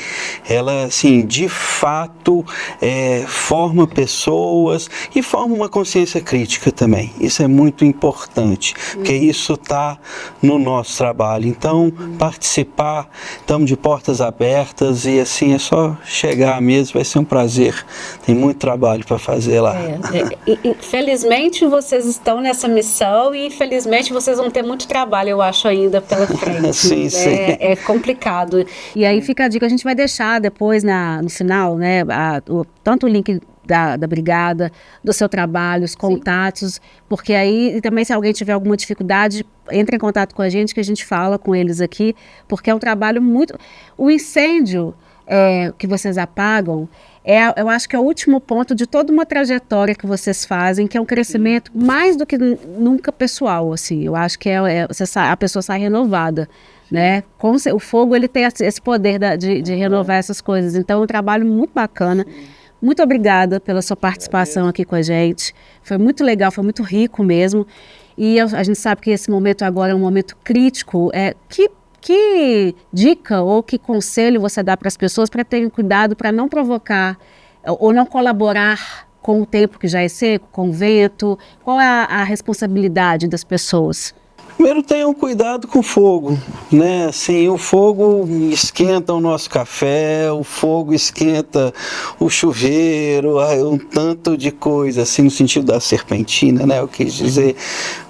ela, assim, de fato forma pessoas e forma uma consciência crítica também. Isso é muito importante, porque isso está no nosso trabalho. Então, participar, estamos de portas abertas e, assim, é só chegar mesmo, vai ser um prazer. Tem muito trabalho para fazer lá. Infelizmente vocês estão nessa missão e infelizmente vocês vão ter muito trabalho, eu acho, ainda pela frente. Sim. É complicado. E aí fica a dica, a gente vai deixar depois no final, né, tanto o link da Brigada, do seu trabalho, os contatos, porque aí também se alguém tiver alguma dificuldade, entre em contato com a gente, que a gente fala com eles aqui, porque é um trabalho muito... O incêndio que vocês apagam, eu acho que é o último ponto de toda uma trajetória que vocês fazem, que é um crescimento mais do que nunca pessoal, assim. Eu acho que a pessoa sai renovada, né? O fogo, ele tem esse poder de renovar essas coisas. Então, é um trabalho muito bacana. Muito obrigada pela sua participação aqui com a gente. Foi muito legal, foi muito rico mesmo. E a gente sabe que esse momento agora é um momento crítico. Que dica ou que conselho você dá para as pessoas para terem cuidado, para não provocar ou não colaborar com o tempo que já é seco, com o vento? Qual é a responsabilidade das pessoas? Primeiro, tenham cuidado com o fogo, né? Assim, o fogo esquenta o nosso café, o fogo esquenta o chuveiro, um tanto de coisa, assim, no sentido da serpentina, né? Eu quis dizer,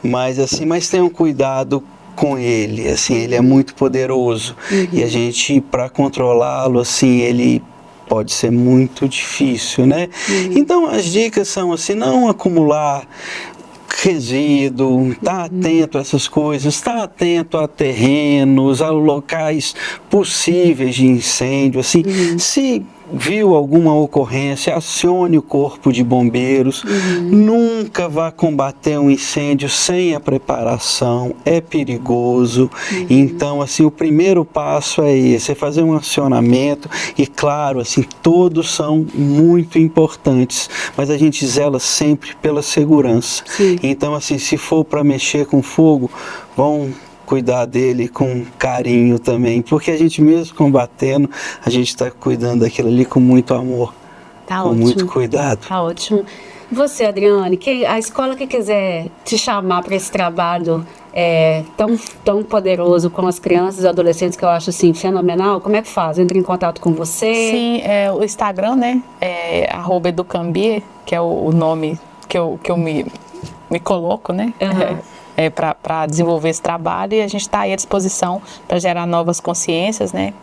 mas tenham cuidado com ele, assim, ele é muito poderoso e a gente, para controlá-lo, assim, ele pode ser muito difícil, né? Então as dicas são assim, não acumular resíduo, estar atento a essas coisas, estar atento a terrenos, a locais possíveis de incêndio, assim, se viu alguma ocorrência, acione o corpo de bombeiros, nunca vá combater um incêndio sem a preparação, é perigoso. Então, assim, o primeiro passo é esse, é fazer um acionamento e, claro, assim, todos são muito importantes, mas a gente zela sempre pela segurança. Então, assim, se for para mexer com fogo, vão cuidar dele com carinho também, porque a gente mesmo combatendo, a gente está cuidando daquilo ali com muito amor, com muito cuidado. Tá ótimo. Você, Adriane, a escola que quiser te chamar para esse trabalho tão poderoso com as crianças e adolescentes, que eu acho assim fenomenal, como é que faz? Entra em contato com você? Sim, o Instagram, né, @educambie, que é o nome que eu me coloco, né? Para desenvolver esse trabalho, e a gente está aí à disposição para gerar novas consciências, né?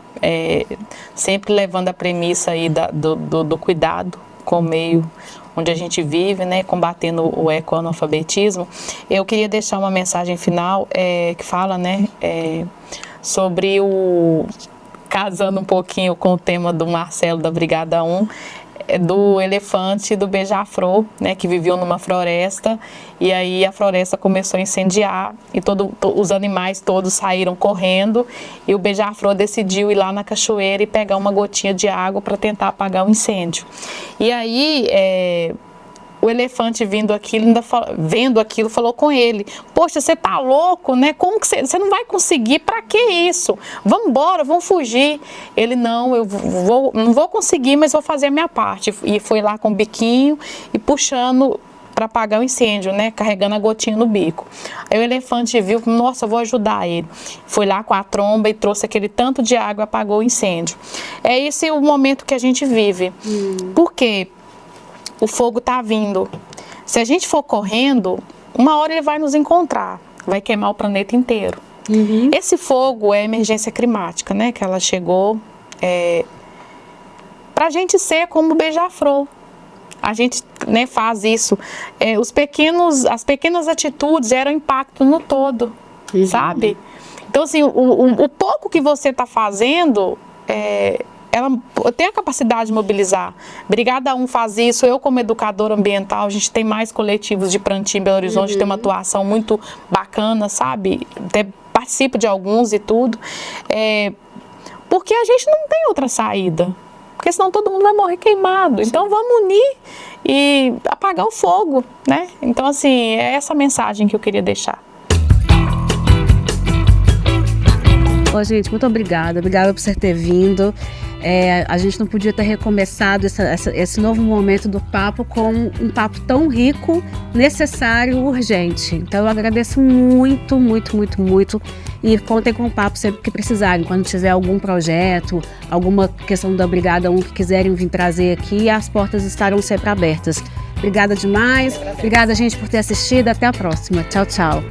Sempre levando a premissa aí do cuidado com o meio onde a gente vive, né, combatendo o ecoanalfabetismo, eu queria deixar uma mensagem final que fala, né, sobre casando um pouquinho com o tema do Marcelo da Brigada 1, do elefante e do beija-flor, né, que viviam numa floresta, e aí a floresta começou a incendiar e os animais todos saíram correndo, e o beija-flor decidiu ir lá na cachoeira e pegar uma gotinha de água para tentar apagar o incêndio. E aí o elefante vendo aquilo, falou com ele: poxa, você tá louco, né? Como que você não vai conseguir? Para que isso? Vamos embora, vamos fugir. Ele: não, não vou conseguir, mas vou fazer a minha parte. E foi lá com o biquinho e puxando para apagar o incêndio, né? Carregando a gotinha no bico. Aí o elefante viu: nossa, eu vou ajudar ele. Foi lá com a tromba e trouxe aquele tanto de água e apagou o incêndio. É esse o momento que a gente vive. Por quê? O fogo está vindo. Se a gente for correndo, uma hora ele vai nos encontrar, vai queimar o planeta inteiro. Esse fogo é a emergência climática, né? Que ela chegou para a gente ser como o beija-flor. A gente, né, faz isso. As pequenas atitudes geram impacto no todo, sabe? Então, assim, o pouco que você está fazendo ela tem a capacidade de mobilizar. Brigada 1 faz isso, eu como educadora ambiental, a gente tem mais coletivos de plantio em Belo Horizonte, tem uma atuação muito bacana, sabe? Até participo de alguns e tudo. Porque a gente não tem outra saída, porque senão todo mundo vai morrer queimado. Então vamos unir e apagar o fogo, né? Então, assim, é essa mensagem que eu queria deixar. Ô, gente, muito obrigada por você ter vindo. A gente não podia ter recomeçado esse novo momento do papo com um papo tão rico, necessário, urgente. Então eu agradeço muito, muito, muito, muito. E contem com o papo sempre que precisarem. Quando tiver algum projeto, alguma questão da Brigada 1 que quiserem vir trazer aqui, as portas estarão sempre abertas. Obrigada demais. Obrigada, gente, por ter assistido. Até a próxima. Tchau, tchau.